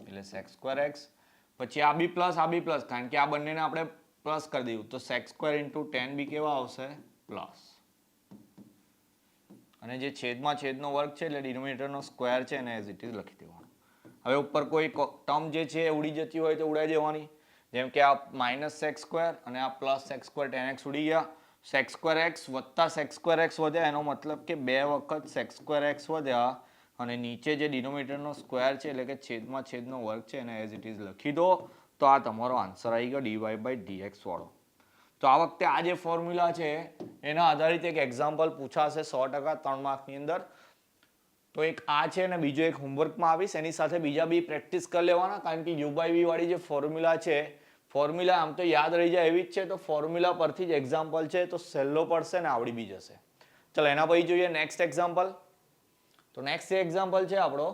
એટલે sec square x પછી આ બી પ્લસ કારણ કે આ બંનેને આપણે પ્લસ કરી દીધું તો sec square into 10 બી કેવા આવશે પ્લસ અને જે છેદમાં છેદનો વર્ગ છે એટલે ડિનોમિનેટરનો સ્ક્વેર છે એને એઝ ઇટ ઇઝ લખી દેવાનું. હવે ઉપર કોઈ ટર્મ જે છે ઉડી જતી હોય તો ઉડાઈ દેવાની જેમ કે આ માઇનસ sec square અને આ પ્લસ sec square 10x ઉડી ગયા sec square x વત્તા sec square x વધ્યા એનો મતલબ કે 2 વખત sec square x વધ્યા અને નીચે જે ડિનોમિનેટરનો સ્ક્વેર છે એટલે કે છેદમાં છેદનો વર્ગ છે એને એઝ ઇટ ઇઝ લખી દો તો આ તમારો આન્સર આવી ગયો dy બાય dx વાળો. તો આ વખતે આ જે ફોર્મ્યુલા છે એના આધારિત એક એક્ઝામ્પલ પૂછાશે 100% 3 માર્કની અંદર. તો એક આ છે અને બીજો એક હોમવર્કમાં આવીશ એની સાથે બીજા બી પ્રેક્ટિસ કરી લેવાના કારણ કે u બાય v વાળી જે ફોર્મ્યુલા છે ફોર્મ્યુલા આમ તો યાદ રહી જાય એવી જ છે તો ફોર્મ્યુલા પરથી જ એક્ઝામ્પલ છે તો સહેલો પડશે ને આવડી બી જશે. ચલો એના પછી જોઈએ નેક્સ્ટ એક્ઝામ્પલ. તો નેક્સ્ટ જે એક્ઝામ્પલ છે આપણો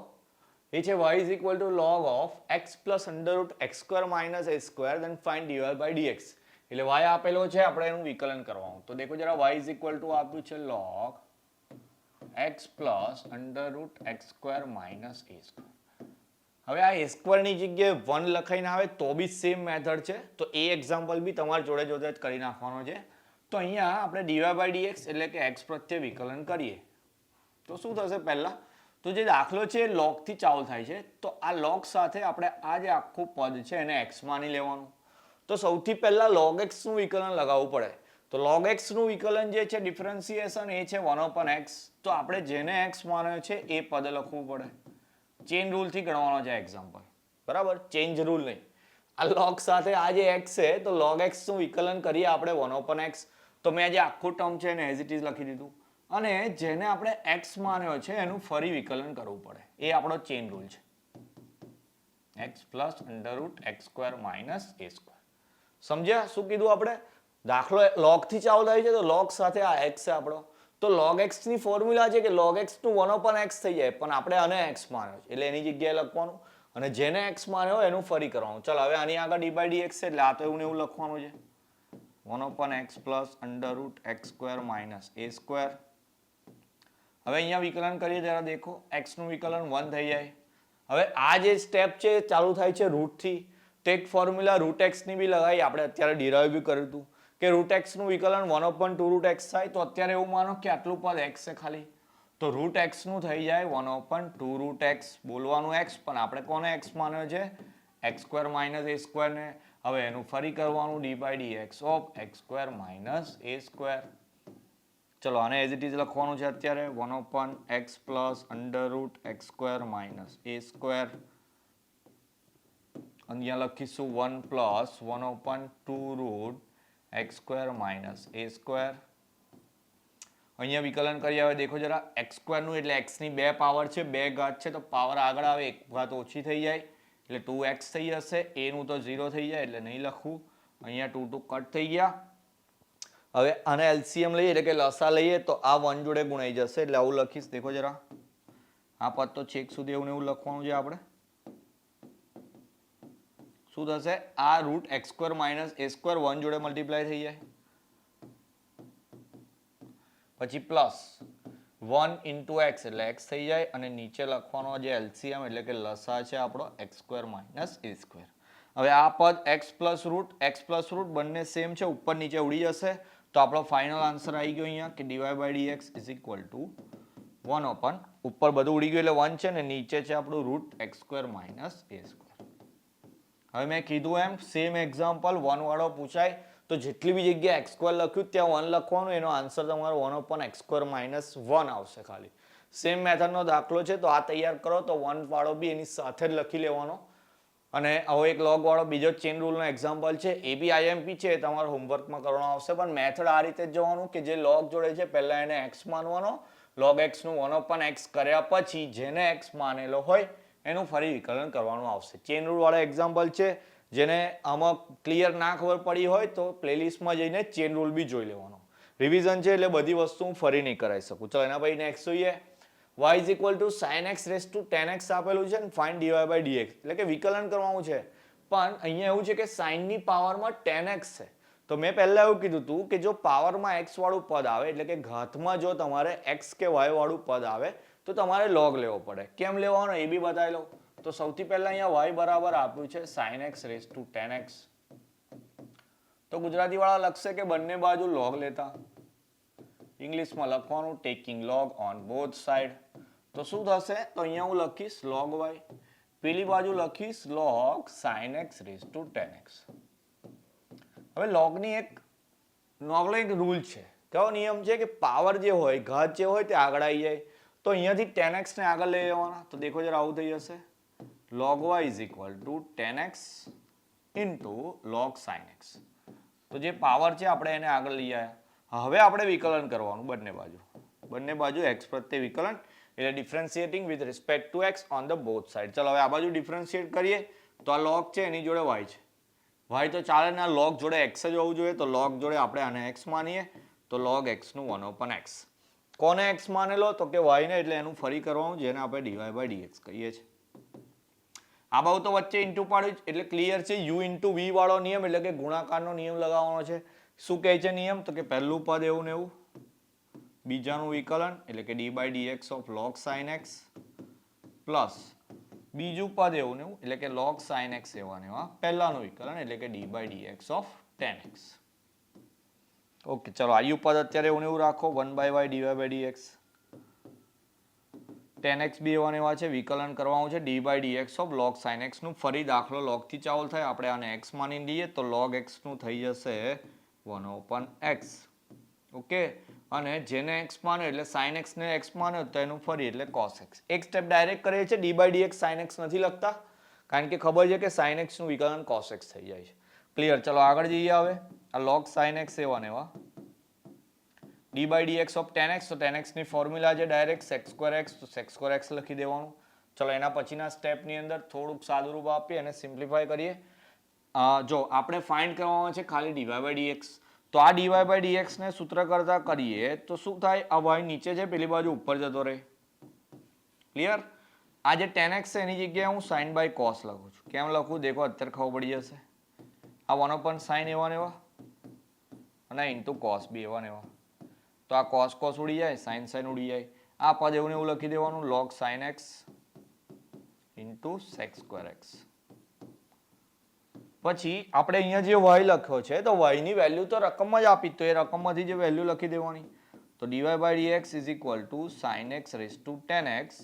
એ છે y is equal to log of x plus under root x square minus a square then find dy by dx. એટલે y આપેલો છે આપણે એનું વિકલન કરવાનું તો દેખો જરા y is equal to આપ્યું છે log x plus under root x square minus a square. હવે આ a square ની જગ્યાએ 1 લખાઈને આવે તો બી સેમ મેથડ છે તો એ એક્ઝામ્પલ બી તમારે જોડે જોડે જ કરી નાખવાનો છે. તો અહીંયા આપણે dy by dx એટલે કે x પ્રત્યે વિકલન કરીએ તો શું થશે પહેલા તો જે દાખલો છે એ log થી ચાલુ થાય છે તો આ log સાથે આપણે આ જે આખું પદ છે એને x માની લેવાનું તો સૌથી પહેલા log x નું વિકલન લગાવવું પડે તો log x નું વિકલન જે છે ડિફરન્સિએશન એ છે 1/x તો આપણે જેને x માન્યો છે એ પદ લખવું પડે. ચેઇન રૂલ થી ગણવાનો છે એક્ઝામ્પલ બરાબર ચેન્જ રૂલ નહીં આ log સાથે આ જે x છે તો log x નું વિકલન કરીએ આપણે 1/x તો મેં આ જે આખું ટર્મ છે એને એઝ ઇટ ઇઝ લખી દીધું અને જેને આપણે x માન્યો છે એનું ફરી વિકલન કરવું પડે એ આપણો ચેઇન રૂલ છે x plus under root x square minus a square. સમજ્યા શું કીધું આપણે દાખલો log થી ચાલુ થાય છે તો log સાથે આ x છે આપણો તો log x ની ફોર્મ્યુલા છે કે log x નું 1/x થઈ જાય પણ આપણે આને x માન્યો છે એટલે એની જગ્યાએ લખવાનું અને જેને x માન્યો એનું ફરી કરવાનું. ચાલ હવે આની આગળ d by dx છે એટલે આ તો એવું ને એવું લખવાનું છે 1/x plus under root x square minus a square. હવે અહીંયા વિકલન કરીએ જરા દેખો x નું વિકલન 1 થઈ જાય. હવે આ જે સ્ટેપ છે ચાલુ થાય છે રૂટ થી તો એક ફોર્મ્યુલા રૂટ x ની બી લગાવી આપણે અત્યારે ડિરાઈવ બી કર્યું હતું કે રૂટ x નું વિકલન 1/2 રૂટ x થાય તો અત્યારે એવું માનો કે આટલું પદ x છે ખાલી તો રૂટ x નું થઈ જાય 1/2 રૂટ x બોલવાનું x પણ આપણે કોને x માન્યો છે x square minus a square ને હવે એનું ફરી કરવાનું d by dx of x square minus a square. ચલો આને એઝ ઇટ ઇઝ લખવાનું છે અત્યારે 1/x plus under root x square minus a square અહીંયા લખીશું 1 plus 1/2 root x square minus a square. અહીંયા વિકલન કરી આવે દેખો જરા x square નું એટલે x ની 2 પાવર છે 2 ઘાત છે તો પાવર આગળ આવે 1 ઘાત ઓછી થઈ જાય એટલે 2x થઈ જશે. a નું તો 0 થઈ જાય એટલે નહીં લખવું. અહીંયા 2 કટ થઈ ગયા. હવે આને એલસીએમ લઈએ એટલે કે લસા લઈએ તો આ 1 જોડે ગુણાઈ જશે એટલે આવું લખીશ. દેખો જરા આ પદ તો છેક સુધી એવું લખવાનું છે આપણે. શું થશે? આ રૂટ x² માઇનસ a² 1 જોડે મલ્ટીપ્લાય થઈ જાય. પછી પ્લસ 1 into x એટલે x થઈ જાય અને નીચે લખવાનો જે એલસીએમ એટલે કે લસા છે આપણો x² માઇનસ a². હવે આ પદ x પ્લસ રૂટ બંને સેમ છે, ઉપર નીચે ઉડી જશે તો આપણો ફાઇનલ આન્સર આવી ગયો અહીંયા કે dy/dx is equal two 1 upon ઉપર બધું ઉડી ગયું એટલે 1 છે ને નીચે છે આપણું રૂટ x² માઇનસ a². હવે મેં કીધું એમ સેમ એક્ઝામ્પલ 1 વાળો પૂછાય તો જેટલી બી જગ્યાએ x² લખ્યું ત્યાં 1 લખવાનું, એનો આન્સર તમારો 1 upon x² માઇનસ 1 આવશે ખાલી. સેમ મેથડનો દાખલો છે તો આ તૈયાર કરો તો 1 વાળો બી એની સાથે જ લખી લેવાનો. અને હવે એક લોગ વાળો બીજો ચેન રૂલનો એક્ઝામ્પલ છે, એ બી આઈએમપી છે, તમારે હોમવર્કમાં કરવાનો આવશે. પણ મેથડ આ રીતે જ જવાનું કે જે લોગ જોડે છે પહેલા એને x માનવાનો, log x નું 1 upon x કર્યા પછી જેને x માનેલો હોય એનું ફરી વિકલન કરવાનું આવશે. ચેન રૂલ વાળા એક્ઝામ્પલ છે, જેને આમાં ક્લિયર ના ખબર પડી હોય તો પ્લેલિસ્ટમાં જઈને ચેન રૂલ બી જોઈ લેવાનો. રિવિઝન છે એટલે બધી વસ્તુ હું ફરી નહીં કરાવી શકું. ચલો એના પછી નેક્સ્ટ જોઈએ. y is equal to sin x raised to 10x આપેલું છે ને find dy/dx એટલે કે વિકલન કરવાનું છે. પણ અહીંયા એવું છે કે sin ની પાવરમાં 10x છે. તો મેં પહેલા એવું કીધું હતું કે જો પાવરમાં x વાળું પદ આવે એટલે કે ઘાતમાં જો તમારે x કે y વાળું પદ આવે તો તમારે log લેવો પડે. કેમ લેવાનો એ બી બતાવી લઉં. તો સૌથી પહેલા અહીંયા y બરાબર આપ્યું છે sin x raised to 10x. તો ગુજરાતી વાળા લખશે કે બંને બાજુ log લેતા. ઇંગ્લિશમાં લખવાનું taking log on both side. તો શું થશે? તો અહીંયા હું લખીશ log y, પેલી બાજુ લખીશ log sin x raised to 10x. હવે logની એક રૂલ છે. કયો નિયમ છે કે પાવર જે હોય ઘાત જે હોય તે આગળ આવી જાય. તો અહીંયાથી 10x ને આગળ લઈ લેવાના. તો દેખો જરા આવું થઈ જશે log y is equal to 10x into log sin x. તો જે પાવર છે આપણે એને આગળ લઈ આવ્યા. હવે આપણે વિકલન કરવાનું બંને બાજુ x પ્રત્યે વિકલન એટલે differentiating with respect to x on the both side. ચલો હવે આ બાજુ ડિફરન્શિએટ કરીએ તો આ log છે એની જોડે y છે. y તો ચાલે ને log જોડે x જ હોવું જોઈએ. તો log જોડે આપણે આને x માનીએ તો log x નું 1 upon x. કોને x માનેલો? તો કે y ને, એટલે એનું ફરી કરવાનું જેને આપણે dy/dx કહીએ છીએ. આ બાજુ તો વચ્ચે ઇન્ટુ પાડ્યું એટલે ક્લિયર છે. u into v વાળો નિયમ એટલે કે ગુણાકારનો નિયમ લગાવવાનો છે. શું કહે છે નિયમ? તો કે પહેલું પદ એવું ને એવું, બીજાનું વિકલન એટલે કે d/dx of log sin x plus બીજું પદ એવું ને એવું એટલે કે log sin x એવા ને એવા પહેલાનું વિકલન એટલે કે d/dx of 10x. ઓકે, ચલો આયુ પદ અત્યારે એવું ને એવું રાખો 1/y dy/dx. 10x બી એવા ને એવા છે, વિકલન કરવાનું છે d/dx of log sin x નું. ફરી દાખલો log થી ચાલુ થાય, આપણે આને x માની લઈએ તો log x નું થઈ જશે 1 upon x. ઓકે, અને જેને x માને એટલે sin x ને x માને તો એનું ફરી એટલે cos x. એક સ્ટેપ ડાયરેક્ટ કરીએ છીએ, d/dx sin x નથી લખતા કારણ કે ખબર છે કે sin x નું વિકલન cos x થઈ જાય છે. ક્લિયર? ચલો આગળ જઈએ. હવે આ log sin x એવા ને એવા d/dx of 10x. તો 10x ની ફોર્મ્યુલા છે ડાયરેક્ટ sec²x, તો sec²x લખી દેવાનું. ચલો એના પછીના સ્ટેપની અંદર થોડુંક સાદું રૂપ આપીએ અને સિમ્પ્લિફાય કરીએ. જો આપણે ફાઇન્ડ કરવાનું છે ખાલી dy/dx. તો આ dy/dx ને સૂત્ર કરતા કરીએ તો શું થાય? આ y નીચે છે, પેલી બાજુ ઉપર જતો રહે. ક્લિયર? આ જે 10x છે એની જગ્યાએ હું sin by cos લખું છું. કેમ લખું દેખો, અત્યારે ખબર પડી જશે. આ 1 upon sin એવા ને એવા અને ઇન્ટુ cos બી એવા ને એવા. તો આ cos ઉડી જાય, sin ઉડી જાય. આ પદ એવું ને એવું લખી દેવાનું log sin x into sec²x. પછી આપણે અહીંયા જે y લખ્યો છે તો y ની વેલ્યુ તો રકમમાં જ આપી, તો એ રકમમાંથી જે વેલ્યુ લખી દેવાની. તો dy/dx is equal to sin x raised to 10x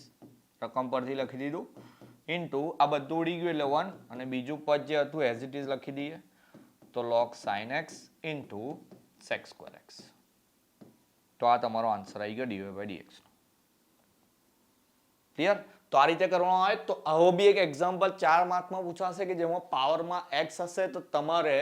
રકમ પરથી લખી દીધું ઇન્ટુ આ બધું ઉડી ગયું એટલે 1 અને બીજું પદ જે હતું એઝ ઇટ ઇઝ લખી દઈએ તો log sin x into sec²x. તો આ તમારો આન્સર આવી ગયો dy/dx. ક્લિયર? તો આ રીતે કરવાનું આવે તો આવો બી એક એક્ઝામ્પલ 4 માર્કમાં પૂછાશે કે જેમાં પાવરમાં x હશે તો તમારે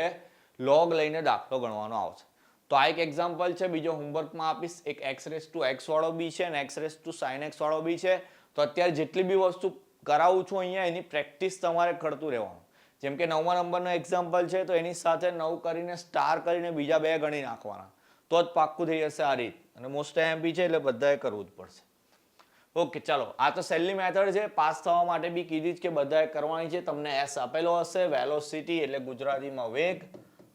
log લઈને દાખલો ગણવાનો આવશે. તો આ એક એક્ઝામ્પલ છે. બીજો હોમવર્કમાં આપીશ. એક x raised to x વાળો બી છે અને x raised to sin x વાળો બી છે. તો અત્યારે જેટલી બી વસ્તુ કરાવું છું અહીંયા એની પ્રેક્ટિસ તમારે કરતું રહેવાનું. જેમ કે 9મા નંબરનો એક્ઝામ્પલ છે તો એની સાથે 9 કરીને સ્ટાર કરીને બીજા 2 ગણી નાખવાના તો જ પાક્કું થઈ જશે આ રીત. અને મોસ્ટ એમપી છે એટલે બધાએ કરવું જ પડશે. ઓકે ચાલો, આ તો સહેલી મેથડ છે. પાસ થવા માટે બી કીધી જ કે બધાએ કરવાની છે. તમને એસ આપેલો હશે, વેલોસિટી એટલે ગુજરાતીમાં વેગ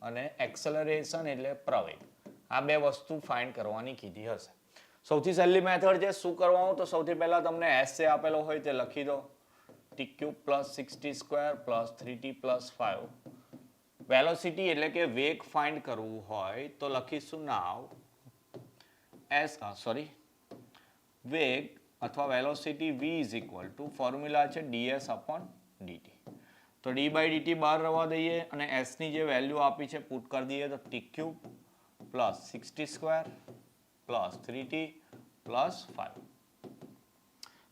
અને એક્સેલરેશન એટલે પ્રવેગ. આ 2 વસ્તુ ફાઇન્ડ કરવાની કીધી હશે. સૌથી સહેલી મેથડ છે. શું કરવાનું? તો સૌથી પહેલા તમને એસ જે આપેલો હોય તે લખી દો. t³ + 6t² + 3t + 5. વેલોસિટી એટલે કે વેગ ફાઇન્ડ કરવું હોય તો લખીશું નાવ વેગ અથવા વેલોસિટી v = ફોર્મ્યુલા છે ds/dt. તો d/dt બહાર રવા દઈએ અને s ની જે વેલ્યુ આપી છે પુટ કરી દઈએ તો t³ + 6t² + 3t + 5.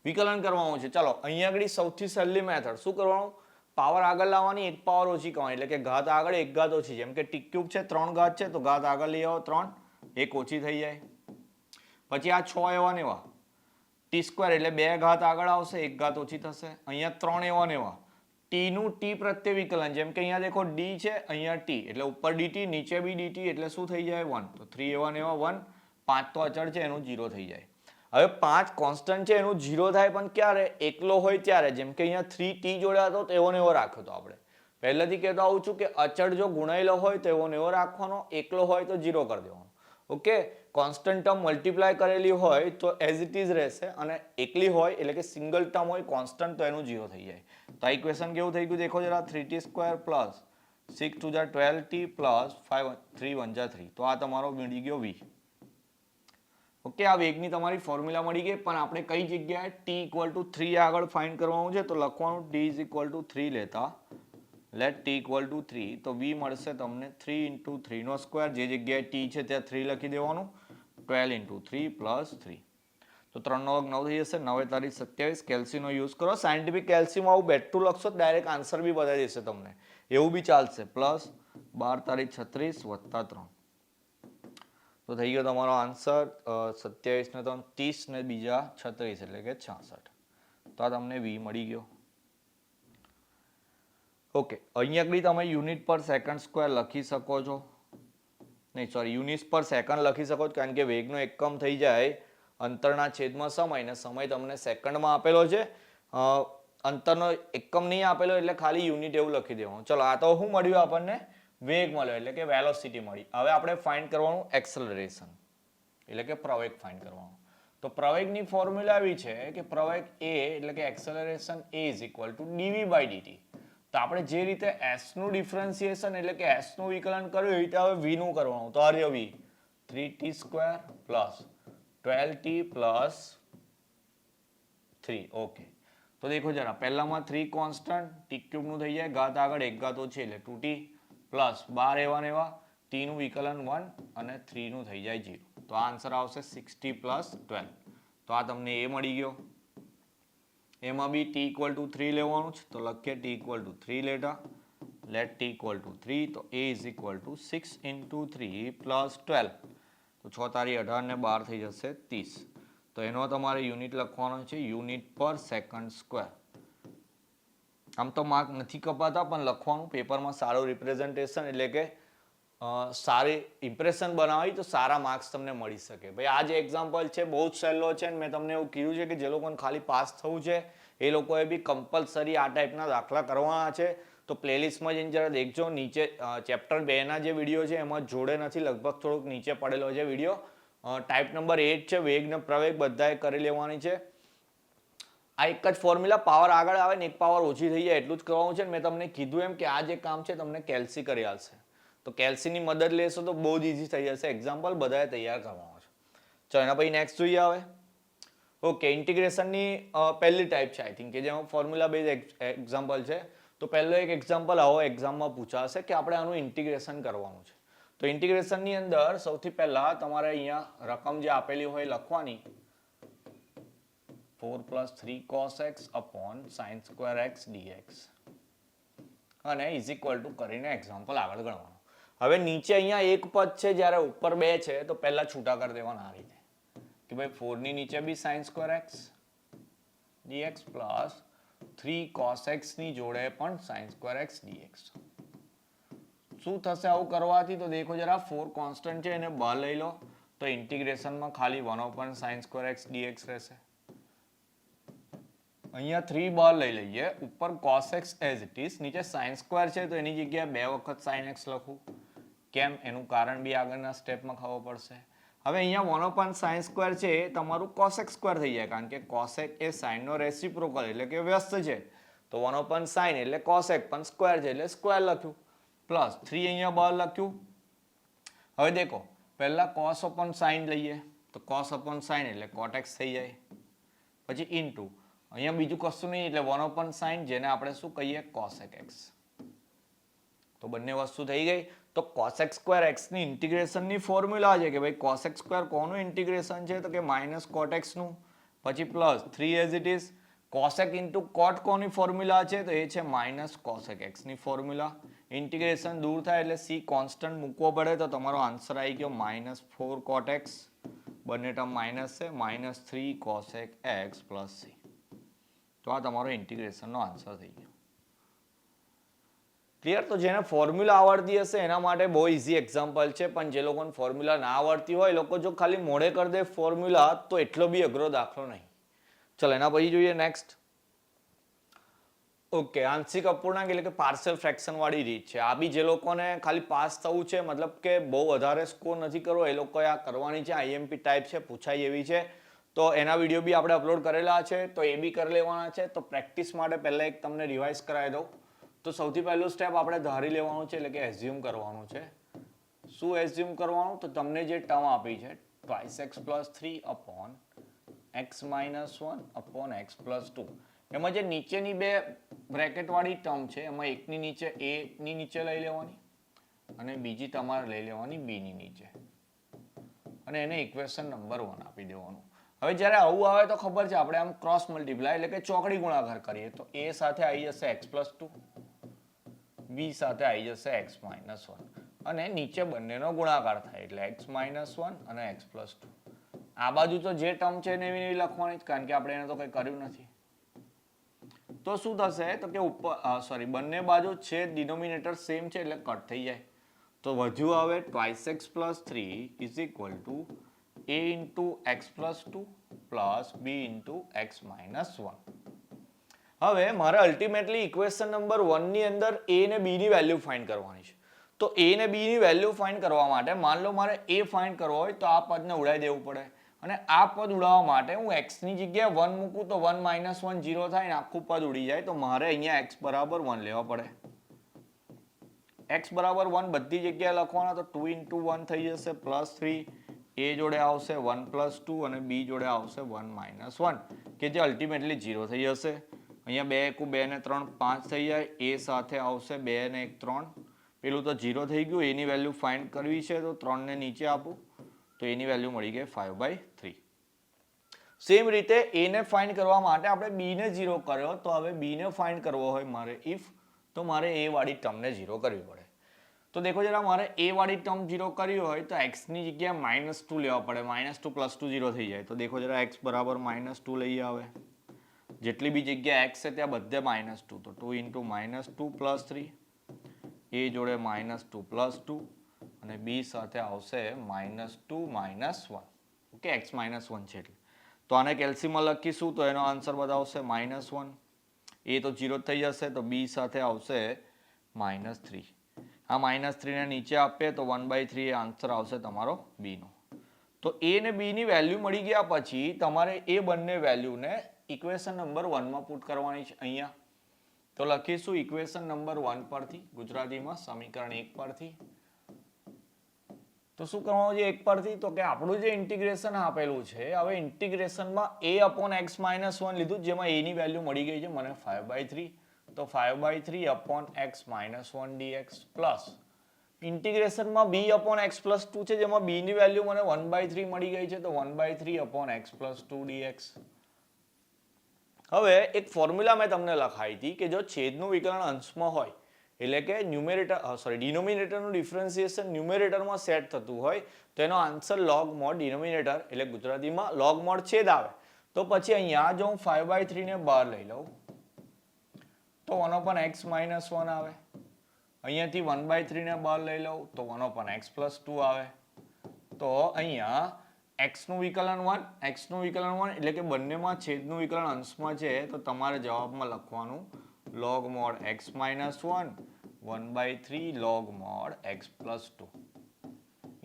વિકલન કરવાનું છે. ચાલો, અહીંયા આગળ સૌથી સહેલી મેથડ શું કરવાનું? પાવર આગળ લાવવાની, એક પાવર ઓછી કરવાની. એટલે કે ઘાત આગળ એક ઘાત ઓછી. જેમ કે t³ છે 3 ઘાત છે તો ઘાત આગળ લઈ આવો 3, એક ઓછી થઈ જાય. પછી આ 6 એવા ને એવા t² એટલે 2 ઘાત આગળ આવશે, એક ઘાત ઓછી થશે. અહીંયા 3 એવા ને એવા t નું t પ્રત્યે વિકલન. જેમ કે અહીંયા દેખો d છે, અહીંયા t એટલે ઉપર dt નીચે બી dt એટલે શું થઈ જાય 1. તો 3 એવા ને એવા 1, 5 તો અચળ છે એનું 0 થઈ જાય. હવે 5 કોન્સ્ટન્ટ છે એનું 0 થાય પણ ક્યારે? એકલો હોય ત્યારે. જેમ કે અહીંયા 3t જોડે હતો તો એવો ને એવો રાખ્યો તો આપણે પહેલેથી કહેતો આવું છું કે અચળ જો ગુણાયેલો હોય તો એવો ને એવો રાખવાનો, એકલો હોય તો 0 કરી દેવાનો. ઓકે, કોન્સ્ટન્ટ ટર્મ મલ્ટીપ્લાય કરેલી હોય તો એઝ ઇટ ઇઝ રહેશે અને એકલી હોય એટલે કે સિંગલ ટર્મ હોય કોન્સ્ટન્ટ તો એનું 0 થઈ જાય. તો આ ઇક્વેશન કેવું થઈ ગયું દેખો જરા. 3t² + 6 * 12t + 5 3 1 3. તો આ તમારો મળી ગયો v. ઓકે, આ વેગની તમારી ફોર્મ્યુલા મળી ગઈ. પણ આપણે કઈ જગ્યાએ t = 3 આગળ ફાઇન્ડ કરવાનું છે તો લખવાનું d = 3 લેતા લેટ t = 3 તો v મળશે તમને 3 × 3². જે જગ્યાએ t છે ત્યાં 3 લખી દેવાનું. 12 × 3 + 3 તો 3 નો વર્ગ 9 થઈ જશે. 9 તારીખ 27. કેલ્સીનો યુઝ કરો. સાયન્ટિફિક કેલ્સીમાં આવું બેઠું લખશો ડાયરેક્ટ આન્સર બી બતાવી દેશે તમને. એવું બી ચાલશે. +12 તારીખ 36 + 3 તો થઈ ગયો તમારો આન્સર. 27 ને 3 30 ને બીજા 36 એટલે કે 66. તો આ તમને v મળી ગયો. ઓકે, અહીંયા આગળ તમે યુનિટ પર સેકન્ડ સ્ક્વેર લખી શકો છો. નહીં સોરી, યુનિટ પર સેકન્ડ લખી શકો છો કારણ કે વેગનો એકમ થઈ જાય અંતરના છેદમાં સમય ને સમય તમને સેકન્ડમાં આપેલો છે. અંતરનો એકમ નહીં આપેલો એટલે ખાલી યુનિટ એવું લખી દેવાનું. ચલો, આ તો શું મળ્યું આપણને? વેગ મળ્યો એટલે કે વેલોસિટી મળી. હવે આપણે ફાઇન્ડ કરવાનું એક્સેલરેશન એટલે કે પ્રવેગ ફાઇન્ડ કરવાનું. તો પ્રવેગની ફોર્મ્યુલા એવી છે કે પ્રવેગ a એટલે કે એક્સેલરેશન a = dv/dt. તો આપણે જે રીતે s નું ડિફરન્સિએશન એટલે કે s નું વિકલન કર્યું એ રીતે હવે v નું કરવાનું. તો આર્ય v 3t² + 12t + 3. ઓકે, તો દેખો જરા પહેલામાં 3 કોન્સ્ટન્ટ t³ નું થઈ જાય ઘાત આગળ એક ઘાત ઓછી એટલે 2t + 12 એવા ને એવા t નું વિકલન 1 અને 3 નું થઈ જાય 0. તો આ આન્સર આવશે 6t + 12. તો આ તમને a મળી ગયો. એમાં બી t = 3 લેવાનું છે તો લખીએ t = 3 લેતા લેટ t = 3 તો a = 6 × 3 + 12 તો 6 તારી 18 ને 12 થઈ જશે 30. તો એનો તમારે યુનિટ લખવાનો છે યુનિટ પર સેકન્ડ સ્ક્વેર. આમ તો માર્ક નથી કપાતા પણ લખવાનું પેપરમાં સારું રિપ્રેઝન્ટેશન એટલે કે સારી ઇમ્પ્રેશન બનાવી તો સારા માર્ક્સ તમને મળી શકે. ભાઈ આ જે એક્ઝામ્પલ છે બહુ જ સહેલો છે અને મેં તમને એવું કીધું છે કે જે લોકોને ખાલી પાસ થવું છે એ લોકોએ બી કમ્પલસરી આ ટાઈપના દાખલા કરવાના છે. તો પ્લેલિસ્ટમાં જઈને જરા દેખજો. નીચે ચેપ્ટર 2ના જે વિડીયો છે એમાં જોડે નથી, લગભગ થોડુંક નીચે પડેલો છે વિડીયો. ટાઈપ નંબર 8 છે વેગ ને પ્રવેગ બધાએ કરી લેવાની છે. આ એક જ ફોર્મ્યુલા પાવર આગળ આવે ને એક પાવર ઓછી થઈ જાય એટલું જ કરવાનું છે. મેં તમને કીધું એમ કે આ જે કામ છે તમને કેલ્સી કરી આવશે. તો કેલ્સીની મદદ લેશો તો બહુ જ ઇઝી થઈ જશે. એક્ઝામ્પલ બધાએ તૈયાર કરવાનો છે. ચલો એના પછી નેક્સ્ટ જોઈએ આવે. ઓકે, ઇન્ટિગ્રેશનની પહેલી ટાઈપ છે આઈ થિંક કે જેમાં ફોર્મ્યુલા બેઝ એક્ઝામ્પલ છે. તો પહેલો એક એક્ઝામ્પલ આવો એક્ઝામમાં પૂછાશે કે આપણે આનું ઇન્ટિગ્રેશન કરવાનું છે. તો ઇન્ટિગ્રેશનની અંદર સૌથી પહેલા તમારે અહીંયા રકમ જે આપેલી હોય લખવાની 4 + 3 cos x / sin² x dx અને ઇઝ ઇક્વલ ટુ કરીને એક્ઝામ્પલ આગળ ગણવાનું. હવે નીચે અહીંયા એક પદ છે જ્યારે ઉપર 2 છે તો પહેલા છૂટા કરી દેવાના આ રીતે કે ભાઈ 4 ની નીચે બી sin² x dx + 3 cos x ની જોડે પણ sin square x dx. શું થશે આવું કરવાથી? તો દેખો જરા 4 કોન્સ્ટન્ટ છે એને બહાર લઈ લો તો ઇન્ટિગ્રેશનમાં ખાલી 1/sin square x dx રહેશે. અહીંયા 3 બહાર લઈ લઈએ, ઉપર cos x as it is, નીચે sin square છે તો એની જગ્યાએ 2 વખત sin x લખું. કેમ? એનું કારણ બી આગળના સ્ટેપમાં ખબર પડશે. હવે અહીંયા 1/sin square છે એ તમારું cos x square થઈ જાય, કારણ કે cos x એ sin નો રેસિપ્રોકલ એટલે કે વ્યસ્ત છે. તો 1/sin એટલે cos x પણ સ્ક્વેર છે એટલે સ્ક્વેર લખ્યું, પ્લસ 3 અહીંયા બહાર લખ્યું. હવે દેખો પહેલા cos/sin લઈએ તો cos/sin એટલે cot x થઈ જાય, પછી ઇન્ટુ અહીંયા બીજું કશું નહીં એટલે 1/sin જેને આપણે શું કહીએ cosec x. તો બંને વસ્તુ થઈ ગઈ. તો cosec square x ની ઇન્ટિગ્રેશનની ફોર્મ્યુલા છે કે ભાઈ cosec square કોનું ઇન્ટિગ્રેશન છે? તો કે માઇનસ cot x નું, પછી plus 3 as it is. cosec into cot કોની ફોર્મ્યુલા છે? તો એ છે માઇનસ cosec x ની ફોર્મ્યુલા. ઇન્ટિગ્રેશન દૂર થાય એટલે c કોન્સ્ટન્ટ મૂકવો પડે તો તમારો આન્સર આવી ગયો -4 cot x. બંને ટર્મ માઇનસ છે, -3 cosec x પ્લસ c. તો આ તમારો ઇન્ટિગ્રેશનનો આન્સર થઈ ગયો. ક્લિયર? તો જેને ફોર્મ્યુલા આવડતી હશે એના માટે બહુ ઇઝી એક્ઝામ્પલ છે, પણ જે લોકોને ફોર્મ્યુલા ના આવડતી હોય એ લોકો જો ખાલી મોઢે કરી દે ફોર્મ્યુલા તો એટલો બી અઘરો દાખલો નહીં. ચલો એના પછી જોઈએ નેક્સ્ટ. ઓકે, આંશિક અપૂર્ણાંક એટલે કે પાર્શિયલ ફ્રેક્શન વાળી રીત છે. આ બી જે લોકોને ખાલી પાસ થવું છે, મતલબ કે બહુ વધારે સ્કોર નથી કરવો, એ લોકોએ આ કરવાની છે. આઈએમપી ટાઈપ છે, પૂછાય એવી છે. તો એના વિડીયો બી આપણે અપલોડ કરેલા છે, તો એ બી કરી લેવાના છે. તો પ્રેક્ટિસ માટે પહેલા એક તમને રિવાઇઝ કરાવી દઉં. તો સૌથી પહેલું સ્ટેપ આપણે ધારી લેવાનું છે એટલે કે એઝ્યુમ કરવાનું છે. શું એઝ્યુમ કરવાનું? તો તમને જે ટર્મ આપી છે 2x + 3 upon x - 1 upon x + 2, એમાં જે નીચેની બે બ્રેકેટ વાળી ટર્મ છે એમાં એકની નીચે a ની નીચે લઈ લેવાની અને બીજી તમારે લઈ લેવાની b ની નીચે, અને એને ઇક્વેશન નંબર 1 આપી દેવાનું. હવે જ્યારે આવું આવે તો ખબર છે આપણે આમ ક્રોસ મલ્ટીપ્લાય એટલે કે ચોકડી ગુણાકાર કરીએ તો a સાથે આવી જશે x + 2, b સાથે આવી જશે x - 1, અને નીચે બંનેનો ગુણાકાર થાય એટલે x - 1 અને x + 2. આ બાજુ તો જે ટર્મ છે એને એવી લખવાની જ, કારણ કે આપણે એને તો કંઈ કર્યું નથી. તો શું થશે? તો કે ઉપર બંને બાજુ છે ડિનોમિનેટર સેમ છે એટલે કટ થઈ જાય. તો વધ્યું આવે 2x + 3 = a × x + 2 plus b × x - 1. હવે મારે અલ્ટિમેટલી ઇક્વેશન નંબર 1 ની અંદર a ને b ની વેલ્યુ ફાઇન્ડ કરવાની છે. તો a ને b ની વેલ્યુ ફાઇન્ડ કરવા માટે માન લો મારે a ફાઇન્ડ કરવો હોય તો આ પદને ઉડાવી દેવું પડે, અને આ પદ ઉડાવવા માટે હું x ની જગ્યાએ 1 મૂકું તો 1 - 1 0 થાય ને આખું પદ ઉડી જાય. તો મારે અહીંયા x = 1 લેવા પડે. x = 1 બધી જગ્યાએ લખવાના, તો 2 × 1 થઈ જશે +3. a જોડે આવશે 1 + 2 અને b જોડે આવશે 1 - 1, કે જે અલ્ટિમેટલી 0 થઈ જશે. અહીંયા 2 × 2 ને 3 5 થઈ જાય. a સાથે આવશે 2 ને 1 3, પેલું તો 0 થઈ ગયું. a ની વેલ્યુ ફાઇન્ડ કરવી છે તો 3 ને નીચે આપું તો એની વેલ્યુ મળી ગઈ 5/3. સેમ રીતે a ને ફાઇન્ડ કરવા માટે આપણે b ને 0 કર્યો, તો હવે b ને ફાઇન્ડ કરવો હોય મારે ઇફ, તો મારે a વાળી ટર્મને 0 કરવી પડે. તો દેખો જરા મારે a વાળી ટર્મ 0 કરવી હોય તો x ની જગ્યાએ -2 લેવા પડે. -2 + 2 0 થઈ જાય. તો દેખો જરા x = -2 લઈ આવે. જેટલી બી જગ્યા x છે ત્યાં બધે -2, તો 2 × -2 + 3, a જોડે -2 + 2 અને b સાથે આવશે -2 - 1. ઓકે, x - 1 છે એટલે તો આને કેલ્સીમાં લખીશું તો એનો આન્સર બતાવશે -1. a તો 0 થઈ જશે તો b સાથે આવશે -3. આ -3 ને નીચે આપીએ તો 1/3 એ આન્સર આવશે તમારો b નો. તો a ને b ની વેલ્યુ મળી ગયા પછી તમારે એ બંને વેલ્યુને ઇક્વેશન નંબર 1 માં પુટ કરવાની છે. અહીંયા તો લખીશું ઇક્વેશન નંબર 1 પરથી, ગુજરાતીમાં સમીકરણ 1 પરથી. તો શું કરવાનું છે 1 પરથી? તો કે આપણું જે ઇન્ટિગ્રેશન આપેલું છે, હવે ઇન્ટિગ્રેશનમાં a/x - 1 લીધું, જેમાં a ની વેલ્યુ મળી ગઈ છે મને 5/3. તો 5/3 x - 1 dx પ્લસ ઇન્ટિગ્રેશનમાં b/x + 2 છે, જેમાં b ની વેલ્યુ મને 1/3 મળી ગઈ છે, તો 1/3 x + 2 dx. હવે એક ફોર્મ્યુલા મેં તમને લખાઈ હતી કે જો છેદનું વિકલન અંશમાં હોય એટલે કે ડિનોમિનેટરનું ડિફરન્સિએશન ન્યુમેરેટરમાં સેટ થતું હોય તો એનો આન્સર log mod ડિનોમિનેટર એટલે ગુજરાતીમાં log mod છેદ આવે. તો પછી અહીંયા જો હું 5/3 ને બહાર લઈ લઉં તો 1/x - 1 આવે. અહીંયાથી 1/3 ને બહાર લઈ લઉં તો 1/x + 2 આવે. તો અહીંયા x નું વિકલન 1, x નું વિકલન 1 એટલે કે બંનેમાં છેદનું વિકલન અંશમાં છે તો તમારે જવાબમાં લખવાનું log mod x - 1 1/3 log mod x + 2.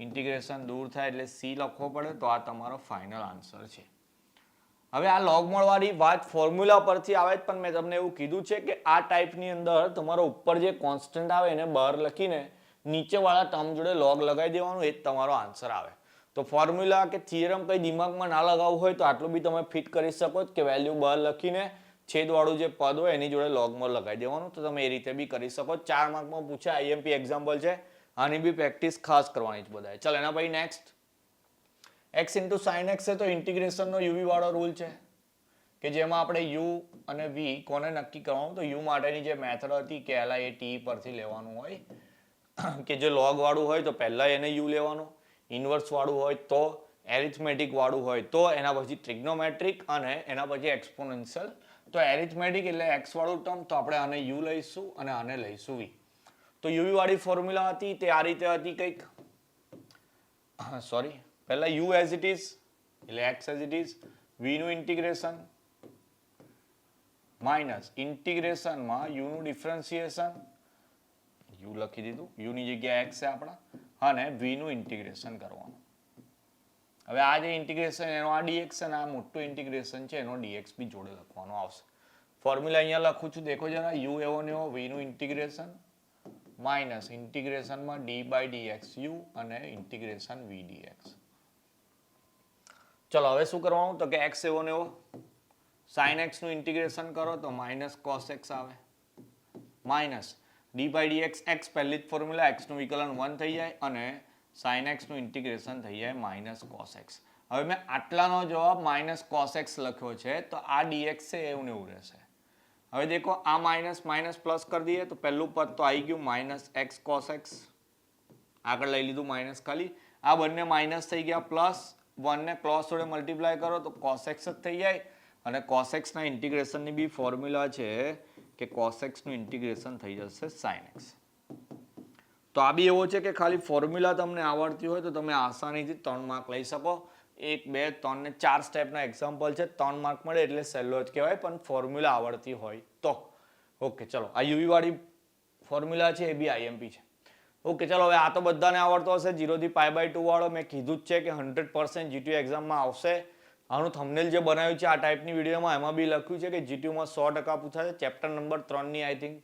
Integration દૂર થાય એટલે c લખવો પડે તો આ તમારો ફાઇનલ આન્સર છે. હવે આ log mod વાળી વાત ફોર્મ્યુલા પરથી આવે પણ મેં તમને એવું કીધું છે કે આ ટાઈપની અંદર તમારો ઉપર જે કોન્સ્ટન્ટ આવે એને બહાર લખીને નીચેવાળા ટર્મ જોડે log લગાવી દેવાનું, એ જ તમારો આન્સર આવે. તો ફોર્મ્યુલા કે થિયરમ કંઈ દિમાગમાં ના લગાવવું હોય તો આટલું બી તમે ફિટ કરી શકો કે વેલ્યુ બહાર લખીને છેદવાળું જે પદ હોય એની જોડે log mod લગાવી દેવાનું. તો તમે એ રીતે બી કરી શકો. 4 માર્કમાં પૂછે, IMP એક્ઝામ્પલ છે, આની બી પ્રેક્ટિસ ખાસ કરવાની જ બધાએ. ચાલ એના પછી નેક્સ્ટ x * sin x છે તો ઇન્ટિગ્રેશનનો uv વાળો રૂલ છે કે જેમાં આપણે u અને v કોને નક્કી કરવાનું, તો u માટેની જે મેથડ હતી કે LI એ t પરથી લેવાનું હોય કે જે log વાળું હોય તો પહેલા એને u લેવાનું, ઇન્વર્સ વાળું હોય તો, એરિથમેટિક વાળું હોય તો એના પછી ટ્રિગ્નોમેટ્રિક અને એના પછી એક્સપોનેન્શિયલ. તો એરિથમેટિક એટલે x વાળું ટર્મ તો આપણે આને u લઈશું અને આને લઈશું v. તો uv વાળી ફોર્મ્યુલા હતી તે આ રીતે હતી કંઈક, સોરી પહેલા u as it is એટલે x as it is, v નું ઇન્ટિગ્રેશન માઇનસ ઇન્ટિગ્રેશનમાં u નું ડિફરન્શિએશન, u લખી દીધું, u ની જગ્યાએ x છે આપણા, અને v નું ઇન્ટિગ્રેશન કરવાનું. હવે આ જે ઇન્ટિગ્રેશન એનો આ dx છે અને આ મોટું ઇન્ટિગ્રેશન છે એનો dx બી જોડે લખવાનું આવશે. ફોર્મ્યુલા અહીંયા લખું છું, દેખો જરા, u એવો ને એવો, v નું ઇન્ટિગ્રેશન માઇનસ ઇન્ટિગ્રેશનમાં d/dx u અને ઇન્ટિગ્રેશન v dx. ચલો હવે શું કરવાનું, તો કે x એવો ને એવો, sin x નું ઇન્ટિગ્રેશન કરો તો માઇનસ cos x આવે, માઇનસ d/dx x પહેલી જ ફોર્મ્યુલા, x નું વિકલન 1 થઈ જાય અને sin x નું ઇન્ટિગ્રેશન થઈ જાય માઇનસ cos x. હવે મેં આટલાનો જવાબ માઇનસ cos x લખ્યો છે તો આ dx છે એવું ને એવું રહેશે. હવે દેખો આ માઇનસ માઇનસ પ્લસ કરી દઈએ તો પહેલું પદ તો આવી ગયું માઇનસ x cos x, આગળ લઈ લીધું માઇનસ ખાલી, આ બંને માઇનસ થઈ ગયા પ્લસ 1 ને ક્રોસ જોડે મલ્ટીપ્લાય કરો તો cos x જ થઈ જાય અને cos x ના ઇન્ટિગ્રેશનની બી ફોર્મ્યુલા છે કે cos x નું ઇન્ટિગ્રેશન થઈ જશે sin x. તો આ બી એવો છે કે ખાલી ફોર્મ્યુલા તમને આવડતી હોય તો તમે આસાનીથી 3 માર્ક લઈ શકો. 1, 2, 3 ને 4 સ્ટેપના એક્ઝામ્પલ છે, 3 માર્ક મળે એટલે સહેલો જ કહેવાય, પણ ફોર્મ્યુલા આવડતી હોય તો. ઓકે ચલો, આ યુવી વાળી ફોર્મ્યુલા છે એ બી IMP છે. ઓકે ચલો, હવે આ તો બધાને આવડતો હશે, 0 થી π/2 વાળો મેં કીધું જ છે કે 100% GTU એક્ઝામમાં આવશે. આનું થંબનેલ જે બનાવ્યું છે આ ટાઈપની વિડીયોમાં એમાં બી લખ્યું છે કે GTUમાં 100% પૂછાશે. ચેપ્ટર નંબર 3 ની આઈ થિંક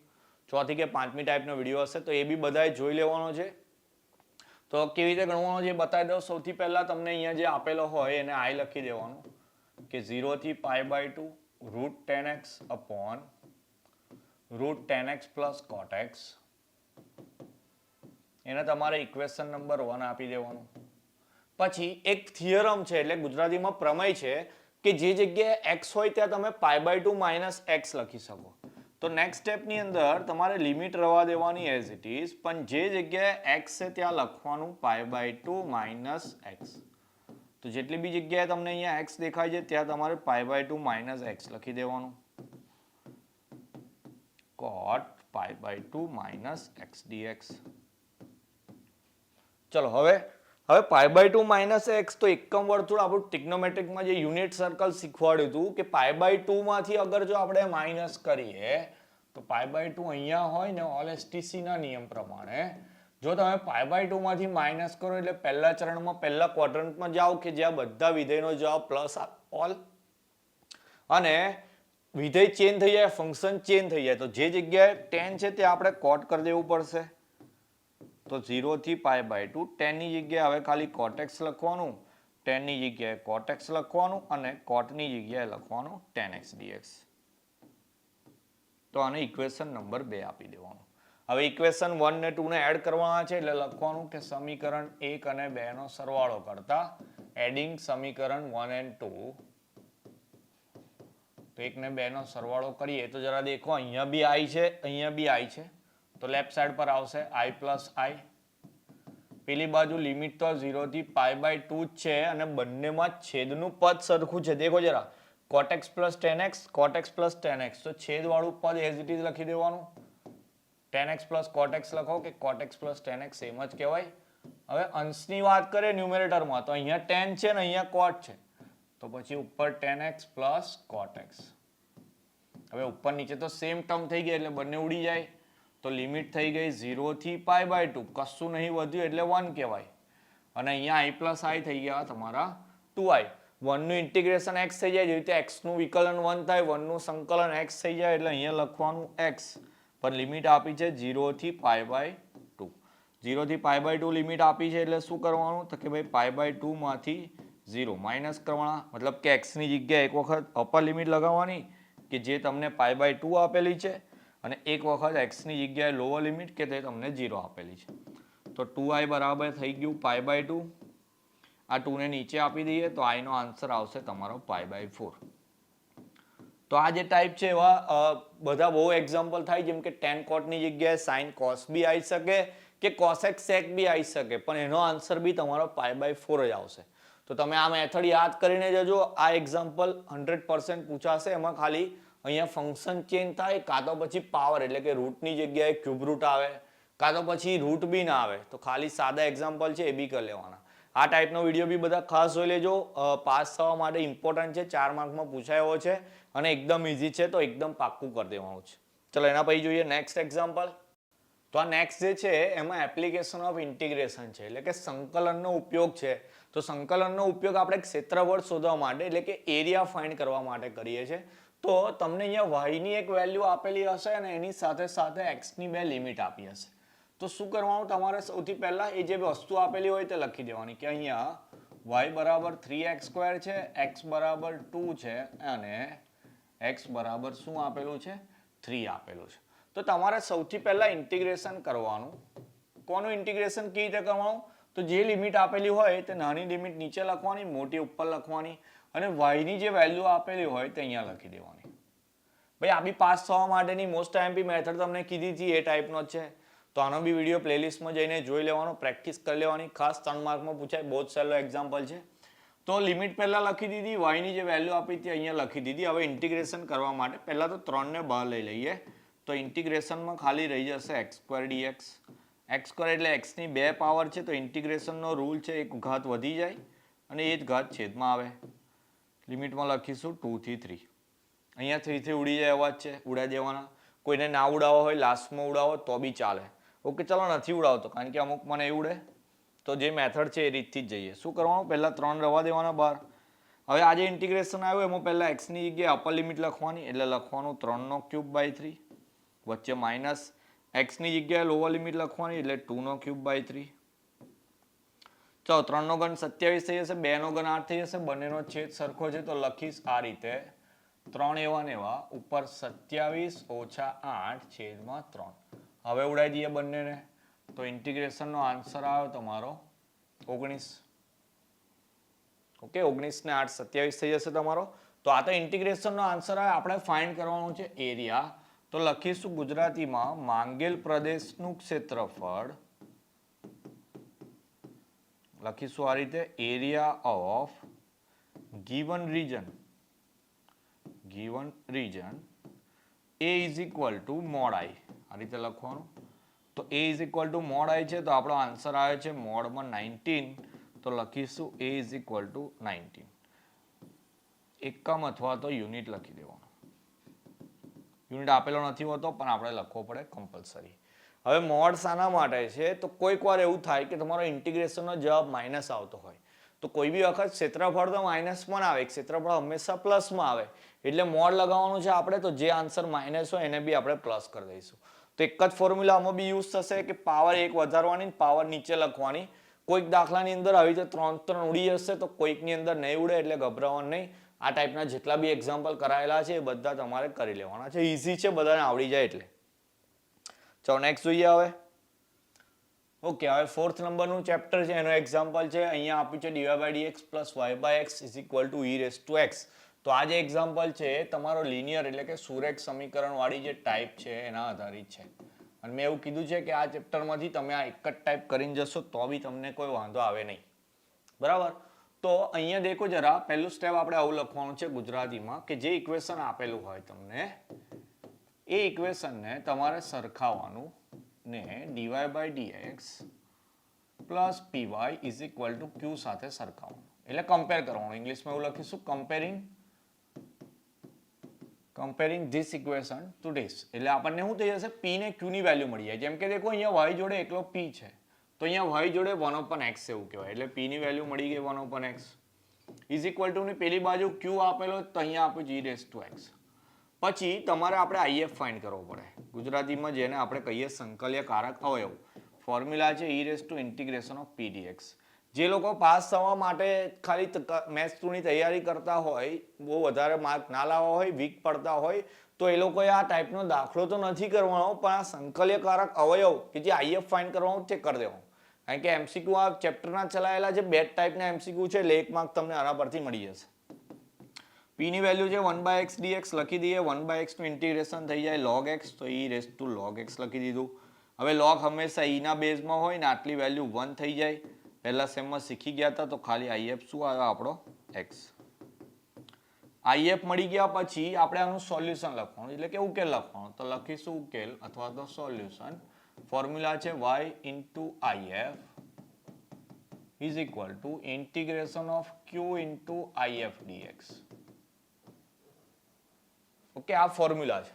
4થી કે 5મી ટાઈપનો વિડીયો હશે તો એ બી બધાએ જોઈ લેવાનો છે. તો કેવી રીતે ગણવાનો છે બતાવી દઉં. સૌથી પહેલા તમને અહીંયા જે આપેલો હોય એને I લખી દેવાનું કે 0 થી π/2 √10x upon √10x plus cot x. એને તમારે ઇક્વેશન નંબર 1 આપી દેવાનું. પછી એક થિયરમ છે એટલે ગુજરાતીમાં પ્રમેય છે કે જે જગ્યાએ x હોય ત્યાં તમે π/2 માઇનસ x લખી શકો. તો નેક્સ્ટ સ્ટેપની અંદર તમારે લિમિટ રહેવા દેવાની એઝ ઇટ ઇઝ, પણ જે જગ્યાએ x છે ત્યાં લખવાનું π/2 માઇનસ x. તો જેટલી બી જગ્યાએ તમને અહીંયા x દેખાય છે ત્યાં તમારે π/2 માઇનસ x લખી દેવાનું. cot π/2 minus x dx. ચલો હવે π/2 માઇનસ x તો એકમ વર્તુળ આપણું ટ્રિગ્નોમેટ્રિકમાં જે યુનિટ સર્કલ શીખવાડ્યું હતું કે π/2 માંથી અગર જો આપણે માઇનસ કરીએ તો π/2 અહીંયા હોય ને OLSTC ના નિયમ પ્રમાણે જો તમે π/2 માંથી માઇનસ કરો એટલે પહેલા ચરણમાં પહેલા ક્વોડ્રન્ટમાં જાઓ કે જ્યાં બધા વિધેયનો જવાબ પ્લસ ઓલ અને વિધેય ચેન્જ થઈ જાય, ફંક્શન ચેન્જ થઈ જાય. તો જે જગ્યાએ tan છે તે આપણે કોટ કરી દેવું પડશે. તો 0 થી π/2 tan ની જગ્યાએ હવે ખાલી cot x લખવાનું, tan ની જગ્યાએ cot x લખવાનું અને cot ની જગ્યાએ લખવાનું tan x dx. તો આને ઇક્વેશન નંબર 2 આપી દેવાનું. હવે ઇક્વેશન 1 ને 2 ને એડ કરવાના છે એટલે લખવાનું કે સમીકરણ 1 અને 2 નો સરવાળો કરતા એડિંગ સમીકરણ 1 and 2. તો 1 ને 2 નો સરવાળો કરીએ તો જરા દેખો અહીંયા બી I છે, અહીંયા બી I છે. તો લેફ્ટ સાઈડ પર આવશે I પ્લસ I. પેલી બાજુ લિમિટ તો 0 થી π/2 જ છે અને બંનેમાં છેદનું પદ સરખું છે. દેખો જરા cot x plus tan x, cot x plus tan x, તો છેદવાળું પદ એઝ ઇટ ઇઝ લખી દેવાનું. Tan x plus cot x લખો કે cot x plus tan x same જ કહેવાય. હવે અંશની વાત કરીએ ન્યુમેરેટરમાં, તો અહીંયા ટેન છે ને અહીંયા cot છે, તો પછી ઉપર ten x plus cot x. હવે ઉપર નીચે તો સેમ ટર્મ થઈ ગયા એટલે બંને ઉડી જાય, તો લિમિટ થઈ ગઈ 0 થી π/2, કશું નહીં વધ્યું એટલે 1 કહેવાય. અને અહીંયા i પ્લસ i થઈ ગયા તમારા 2i. 1 નું ઇન્ટિગ્રેશન x થઈ જાય, જેવી રીતે x નું વિકલન 1 થાય, 1 નું સંકલન x થઈ જાય, એટલે અહીંયા લખવાનું x. પણ લિમિટ આપી છે 0 થી π/2. 0 થી π/2 લિમિટ આપી છે એટલે શું કરવાનું, તો કે ભાઈ π/2 માંથી 0 માઇનસ કરવાના, મતલબ કે x ની જગ્યાએ એક વખત અપર લિમિટ લગાવવાની કે જે તમને π/2 આપેલી છે, અને એક વખત x ની જગ્યાએ લોઅર લિમિટ કે તે તમને 0 આપેલી છે. તો 2i બરાબર થઈ ગયું π/2. આ 2 ને નીચે આપી દઈએ તો i નો આન્સર આવશે તમારો π/4. તો આ જે ટાઈપ છે એવા બધા બહુ એક્ઝામ્પલ થાય, જેમ કે tan cot ની જગ્યાએ sin cos બી આવી શકે કે cos x sec બી આવી શકે, પણ એનો આન્સર બી તમારો π/4 જ આવશે. તો તમે આ મેથડ યાદ કરીને જજો. આ એક્ઝામ્પલ 100% પૂછાશે. એમાં ખાલી અહીંયા ફંક્શન ચેન્જ થાય, કાં તો પછી પાવર એટલે કે રૂટની જગ્યાએ ક્યુબ રૂટ આવે, કાં તો પછી રૂટ બી ના આવે. તો ખાલી સાદા એક્ઝામ્પલ છે એ બી કરી લેવાના. આ ટાઈપનો વિડીયો બી બધા ખાસ જોઈ લેજો. પાસ થવા માટે ઇમ્પોર્ટન્ટ છે, 4 માર્કમાં પૂછાયો છે અને એકદમ ઇઝી છે, તો એકદમ પાક્કું કરી દેવાનું છે. ચલો એના પછી જોઈએ નેક્સ્ટ એક્ઝામ્પલ. તો આ નેક્સ્ટ જે છે એમાં એપ્લિકેશન ઓફ ઇન્ટિગ્રેશન છે, એટલે કે સંકલનનો ઉપયોગ છે. તો સંકલનનો ઉપયોગ આપણે ક્ષેત્રફળ શોધવા માટે એટલે કે એરિયા ફાઇન્ડ કરવા માટે કરીએ છીએ. તો તમને અહીંયા y ની એક વેલ્યુ આપેલી હશે અને એની સાથે સાથે x ની બે લિમિટ આપી હશે. તો શું કરવાનું, તમારે સૌથી પહેલા એ જે વસ્તુ આપેલી હોય તે લખી દેવાની કે અહીંયા y બરાબર 3x² છે, x બરાબર 2 છે અને x બરાબર શું આપેલું છે, 3 આપેલું છે. તો તમારે સૌથી પહેલા ઇન્ટિગ્રેશન કરવાનું. કોનું ઇન્ટિગ્રેશન કેવી રીતે કરવાનું, તો જે લિમિટ આપેલી હોય તે નાની લિમિટ નીચે લખવાની, મોટી ઉપર લખવાની, અને y ની જે વેલ્યુ આપેલી હોય તે અહીંયા લખી દેવાની. ભાઈ આ બી પાસ થવા માટેની મોસ્ટ આઈએમપી મેથડ તમને કીધી હતી એ ટાઈપનો જ છે. તો આનો બી વિડીયો પ્લેલિસ્ટમાં જઈને જોઈ લેવાનો, પ્રેક્ટિસ કરી લેવાની. ખાસ 3 માર્કમાં પૂછાય, બહુ જ સહેલો એક્ઝામ્પલ છે. તો લિમિટ પહેલા લખી દીધી, y ની જે વેલ્યુ આપી હતી અહીંયા લખી દીધી. હવે ઇન્ટિગ્રેશન કરવા માટે પહેલા તો 3 ને બહાર લઈ લઈએ. તો ઇન્ટિગ્રેશનમાં ખાલી રહી જશે x² dx. x² એટલે x ની 2 પાવર છે, તો ઇન્ટિગ્રેશનનો રૂલ છે એક ઘાત વધી જાય અને એ જ ઘાત છેદમાં આવે. લિમિટમાં લખીશું 2 થી 3. અહીંયા 3 થી ઉડી જાય એવા જ છે, ઉડાડી દેવાના. કોઈને ના ઉડાવવા હોય લાસ્ટમાં ઉડાવો તો બી ચાલે. ઓકે ચલો નથી ઉડાવતો કારણ કે અમુક મને ઉડે, તો જે મેથડ છે એ રીતથી જ જઈએ. શું કરવાનું, પહેલા 3 રવા દેવાના બહાર. હવે આ જે ઇન્ટિગ્રેશન આવ્યું એમાં પહેલા x ની જગ્યાએ અપર લિમિટ લખવાની, એટલે લખવાનું 3/3, વચ્ચે માઇનસ x ની જગ્યાએ લોઅર લિમિટ લખવાની એટલે 2/3. ચલો 3 નો ઘન 27 થઈ જશે, 2 નો ઘન 8 થઈ જશે, બંનેનો છેદ સરખો છે તો લખીશ આ રીતે 3 એવા ને એવા ઉપર 27 ઓછા 8 છેદમાં 3. હવે ઉડાઈ દઈએ બંનેને, તો ઇન્ટિગ્રેશનનો આન્સર આવ્યો તમારો 19. ઓકે 19 ને 8 27 થઈ જશે તમારો. તો આ તો ઇન્ટિગ્રેશનનો આન્સર આવે. આપણે ફાઇન્ડ કરવાનું છે એરિયા. તો લખીશું ગુજરાતીમાં માંગેલ પ્રદેશનું ક્ષેત્રફળ. લખીશું આ રીતે area of given region A is equal to mod I. આ રીતે લખવાનું. તો A is equal to mod I છે, તો આપણો આન્સર આવે છે મોડમાં 19. તો લખીશું A is equal to 19. એકમ અથવા તો યુનિટ લખી દેવાનું. યુનિટ આપેલો નથી હોતો પણ આપણે લખવો પડે કમ્પલસરી. હવે મોડ શાના માટે છે, તો કોઈક વાર એવું થાય કે તમારો ઇન્ટિગ્રેશનનો જવાબ માઇનસ આવતો હોય. તો કોઈ બી વખત ક્ષેત્રફળ તો માઇનસમાં આવે, ક્ષેત્રફળ હંમેશા પ્લસમાં આવે, એટલે મોડ લગાવવાનું છે આપણે. તો જે આન્સર માઇનસ હોય એને બી આપણે પ્લસ કરી દઈશું. તો એક જ ફોર્મ્યુલા આમાં બી યુઝ થશે કે પાવર 1 વધારવાની, પાવર નીચે લખવાની. કોઈક દાખલાની અંદર આવી રીતે 3 ઉડી જશે, તો કોઈકની અંદર નહીં ઉડે એટલે ગભરાવાનું નહીં. આ ટાઈપના જેટલા બી એક્ઝામ્પલ કરાયેલા છે એ બધા તમારે કરી લેવાના છે. ઇઝી છે, બધાને આવડી જાય એટલે. ચલો નેક્સ્ટ જોઈએ હવે. ઓકે હવે 4th નંબરનું ચેપ્ટર છે, એનો એક્ઝામ્પલ છે અહીંયા આપ્યું છે dy/dx + y/x = e⁻x. તો આ જે એક્ઝામ્પલ છે તમારો લિનિયર એટલે કે સુરેખ સમીકરણ વાળી જે ટાઈપ છે એના આધારિત છે. અને મેં એવું કીધું છે કે આ ચેપ્ટરમાંથી તમે આ એક જ ટાઈપ કરીને જશો તો બી તમને કોઈ વાંધો આવે નહીં, બરાબર. તો અહીંયા દેખો જરા, પહેલું સ્ટેપ આપણે આવું લખવાનું છે ગુજરાતીમાં કે જે ઇક્વેશન આપેલું હોય તમને એ ઇક્વેશનને તમારે સરખાવવાનું ને dy by dx plus py is equal two q સાથે સરખાવવાનું, એટલે કમ્પેર કરવાનું. ઇંગ્લિશમાં એવું લખીશું comparing this equation two this, એટલે આપણને શું થઈ જશે, p ને q ની વેલ્યુ મળી જાય. જેમ કે દેખો અહીંયા y જોડે એકલો p છે તો અહીંયા y જોડે 1/x એવું કહેવાય, એટલે p ની વેલ્યુ મળી ગઈ 1/x ઇઝ ઇક્વલ ટુ ની પેલી બાજુ q આપેલો તો અહીંયા આપ્યું g⁻x. પછી તમારે આપણે IF ફાઇન્ડ કરવો પડે, ગુજરાતીમાં જેને આપણે કહીએ સંકલ્યકારક અવયવ. ફોર્મ્યુલા છે e∫ pdx. જે લોકો પાસ થવા માટે ખાલી મેથ્સ 2 ની તૈયારી કરતા હોય, બહુ વધારે માર્ક ના લાવવા હોય, વીક પડતા હોય, તો એ લોકોએ આ ટાઈપનો દાખલો તો નથી કરવાનો, પણ આ સંકલ્યકારક અવયવ કે જે IF ફાઇન્ડ કરવાનું તે કરી દેવાનું. કારણ કે MCQ આ ચેપ્ટરના ચલાયેલા જે 2 ટાઈપના MCQ છે એટલે 1 માર્ક તમને આના પરથી મળી જશે. p ની વેલ્યુ છે 1/x dx લખી દઈએ, 1/x નું ઇન્ટિગ્રેશન થઈ જાય log x, તો e⁻log x લખી દીધું. હવે log હંમેશા e ના બેઝમાં હોય ને આટલી વેલ્યુ 1 થઈ જાય. પહેલા સેમમાં શીખી ગયા હતા તો ખાલી IF શું આવ્યો આપણો x. IF મળી ગયા પછી આપણે આનું સોલ્યુશન લખવાનું, એટલે કે ઉકેલ લખવાનો. તો લખીશું ઉકેલ અથવા તો સોલ્યુશન. ફોર્મ્યુલા છે y into IF is equal to integration of q into IF dx. Okay, આ ફોર્મ્યુલા છે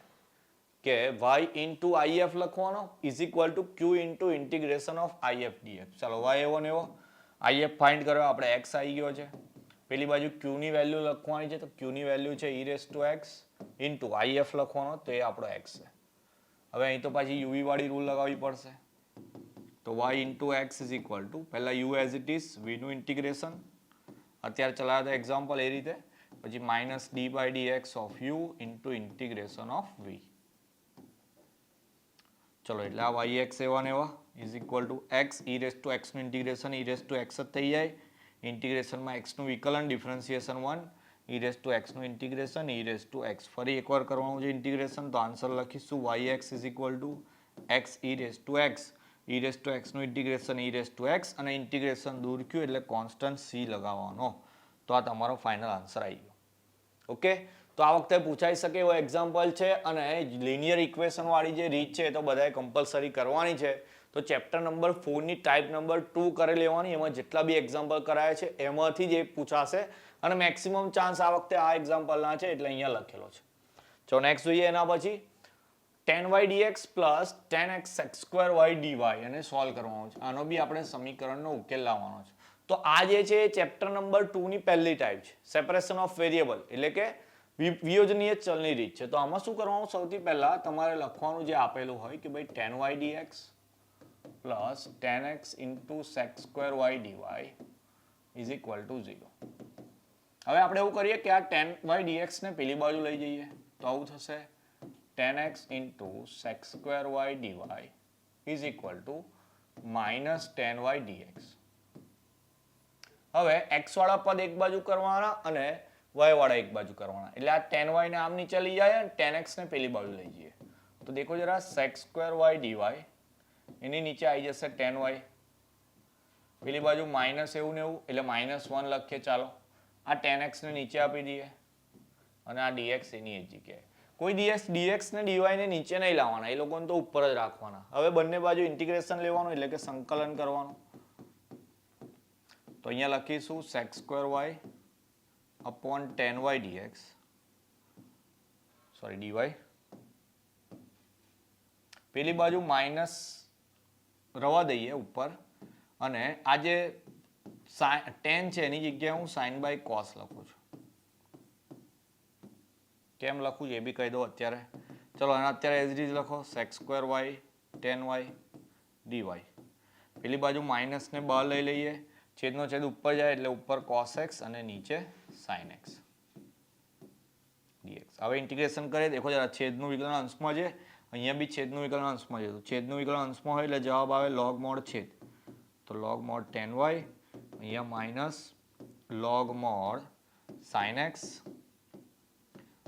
કે y into IF લખવાનો is equal to q into integration of IF dx. ચાલો y એવો ને એવો IF ફાઇન્ડ કર્યો, આપણે x આવી ગયો છે. પેલી બાજુ q ની વેલ્યુ લખવાની છે, તો q ની વેલ્યુ છે e⁻x into IF લખવાનો, તો એ આપણો x છે. હવે અહીં તો પાછી uv વાળી રૂલ લગાવવી પડશે. તો y into x is equal to પહેલા u as it is, v નું ઇન્ટિગ્રેશન અત્યારે ચલાવ્યા હતા એક્ઝામ્પલ એ રીતે, પછી minus d by dx of u into integration of v. ચલો એટલે આ yx એવા ને એવા is equal to x e⁻x નું ઇન્ટિગ્રેશન e⁻x જ થઈ જાય. ઇન્ટિગ્રેશનમાં x નું વિકલન ડિફરન્સિએશન 1, e⁻x નું ઇન્ટિગ્રેશન e⁻x. ફરી એકવાર કરવાનું છે ઇન્ટિગ્રેશન, તો આન્સર લખીશું yx is equal to x e⁻x, e⁻x નું ઇન્ટિગ્રેશન e⁻x અને ઇન્ટિગ્રેશન દૂર કર્યું એટલે કોન્સ્ટન્ટ c લગાવવાનો. તો આ તમારો ફાઇનલ આન્સર આવી ગયો. ઓકે, તો આ વખતે પૂછાઈ શકે એવો એક્ઝામ્પલ છે, અને લિનિયર ઇક્વેશન વાળી જે રીત છે તો બધાએ કમ્પલસરી કરવાની છે. તો ચેપ્ટર નંબર 4 ની ટાઈપ નંબર 2 કરી લેવાની, એમાં જેટલા બી એક્ઝામ્પલ કરાયા છે એમાંથી જ એક પૂછાશે, અને મેક્સિમમ ચાન્સ આ વખતે આ એક્ઝામ્પલના છે એટલે અહીંયા લખેલો છે. ચલો નેક્સ્ટ જોઈએ. એના પછી tan y dx plus tan x² dy અને સોલ્વ કરવાનો છે. આનો બી આપણે સમીકરણનો ઉકેલ લાવવાનો છે. તો આ જે છે એ ચેપ્ટર નંબર 2 ની પહેલી ટાઈપ છે, સેપરેશન ઓફ વેરિયેબલ, એટલે કે વિયોજનીય ચલની રીત છે. તો આમાં શું કરવાનું, સૌથી પહેલા તમારે લખવાનું જે આપેલું હોય કે ભાઈ tan y dx plus tan x into sec² dy is equal to 0. હવે આપણે એવું કરીએ કે આ tan y dx ને પેલી બાજુ લઈ જઈએ, તો આવું થશે tan x into sec² dy is equal to minus tan y dx. હવે x વાળા પદ એક બાજુ કરવાના અને y વાળા એક બાજુ કરવાના, એટલે આ tan y ને આમ નીચે લઈ જાય અને tan x ને પેલી બાજુ લઈ જઈએ. તો દેખો જરા sec² dy એની નીચે આવી જશે tan y, પેલી બાજુ માઇનસ એવું ને એવું એટલે -1 લખીએ. ચાલો આ tan x ને નીચે આપી દઈએ અને આ dx એની એ જગ્યાએ. કોઈ dx ને dy ને નીચે નહીં લાવવાના, એ લોકોને તો ઉપર જ રાખવાના. હવે બંને બાજુ ઇન્ટિગ્રેશન લેવાનું એટલે કે સંકલન કરવાનું. તો અહીંયા લખીશું sec² y upon tan y dx, sorry dy. પેલી બાજુ માઇનસ રવા દઈએ ઉપર, અને આ જે tan છે એની જગ્યાએ હું sin by cos લખું છું. કેમ લખું એ બી કહી દો અત્યારે. ચલો અને અત્યારે એઝ ઇટ ઇઝ લખો sec² y tan y dy. પેલી બાજુ માઇનસ ને બહાર લઈ લઈએ, છેદનો છેદ ઉપર જાય એટલે ઉપર cos x અને નીચે sin x dx. હવે ઇન્ટિગ્રેશન કરીએ, દેખો જરા છેદનું વિકલન અંશમાં છે, અહીંયા બી છેદનું વિકલન અંશમાં છે. તો છેદનું વિકલન અંશમાં હોય એટલે જવાબ આવે log mod છેદ, તો log mod tan y, અહીંયા minus log mod sin x.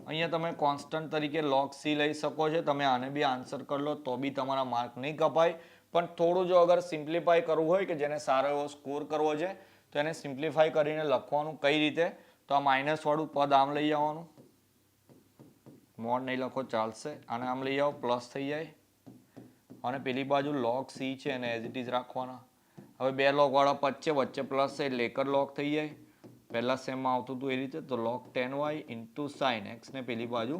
અહીંયા તમે કોન્સ્ટન્ટ તરીકે log c લઈ શકો છો. તમે આને બી આન્સર કરી લો તો બી તમારા માર્ક નહીં કપાય, પણ થોડું જો અગર સિમ્પ્લિફાય કરવું હોય કે જેને સારો એવો સ્કોર કરવો છે તો તો એને સિમ્પ્લિફાઈ કરીને લખવાનું કઈ રીતે, તો આ માઇનસ વાળું પદ આમ લઈ આવવાનું, મોડ નહીં લખો ચાલશે, અને આમ લઈ આવો પ્લસ થઈ જાય, અને પેલી બાજુ log c છે એને એઝ ઇટ ઇઝ રાખવાના. હવે બે log વાળા પદ છે, વચ્ચે પ્લસ છે એટલે એક જ log થઈ જાય. પહેલા સેમમાં આવતું હતું એ રીતે, તો log 10y into sin x ને પેલી બાજુ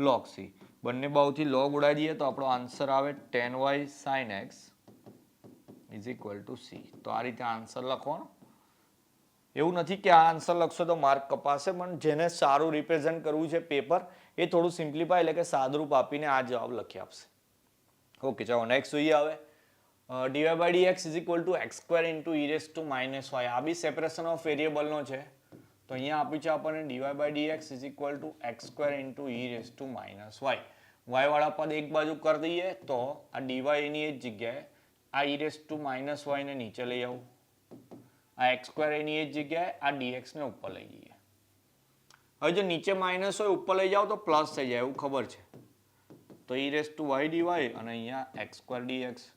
log c, બંને બાજુથી log ઉડાડી દઈએ તો આપણો આન્સર આવે 10y sin x is equal to c. તો આ રીતે આન્સર લખવાનો. એવું નથી કે આ આન્સર લખશો તો માર્ક કપાશે, પણ જેને સારું રિપ્રેઝન્ટ કરવું છે પેપર, એ થોડું સિમ્પ્લિફાય એટલે કે સાદરૂપ આપીને આ જવાબ લખી આપશે. ઓકે, ચાલો નેક્સ્ટ જોઈએ. હવે dy by dx is equal to x square into e raised to minus y. આ બી સેપરેશન ઓફ વેરિયેબલ નો છે, તો અહીંયા આપ્યું છે આપણને dy by dx is equal to x square into e raised to minus y. y વાળા પદ એક બાજુ કરી દઈએ તો આ dy ની એ જ જગ્યાએ આ e raised to minus y ને નીચે લઈ આવું, આ x square ની એ જ જગ્યાએ આ dx ને ઉપર લઈ જઈએ. હવે જો નીચે માઇનસ હોય ઉપર લઈ જાઓ તો પ્લસ થઈ જાય એવું ખબર છે, તો e raised to y dy અને અહીંયા x square dx,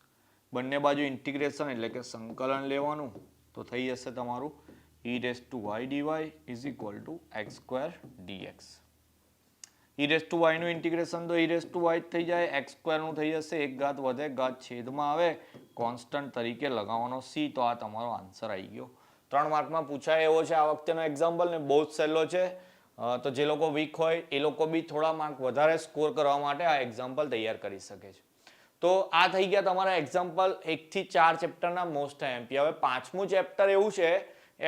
બંને બાજુ ઇન્ટિગ્રેશન એટલે કે સંકલન લેવાનું, તો થઈ જશે તમારું e raised to y dy is equal to x square dx. e raised to y નું ઇન્ટિગ્રેશન તો e raised to y થઈ જાય, x square નું થઈ જશે, એક ઘાત વધે, ઘાત છેદમાં આવે, કોન્સ્ટન્ટ તરીકે લગાવવાનો c. તો આ તમારો આન્સર આવી ગયો. 3 માર્કમાં પૂછાય એવો છે આ વખતેનો એક્ઝામ્પલ ને બહુ જ સહેલો છે. તો જે લોકો વીક હોય એ લોકો બી થોડા માર્ક વધારે સ્કોર કરવા માટે આ એક્ઝામ્પલ તૈયાર કરી શકે છે. તો આ થઈ ગયા તમારા એક્ઝામ્પલ 1 થી 4 ચેપ્ટરના મોસ્ટ એમપી. હવે 5મું ચેપ્ટર એવું છે,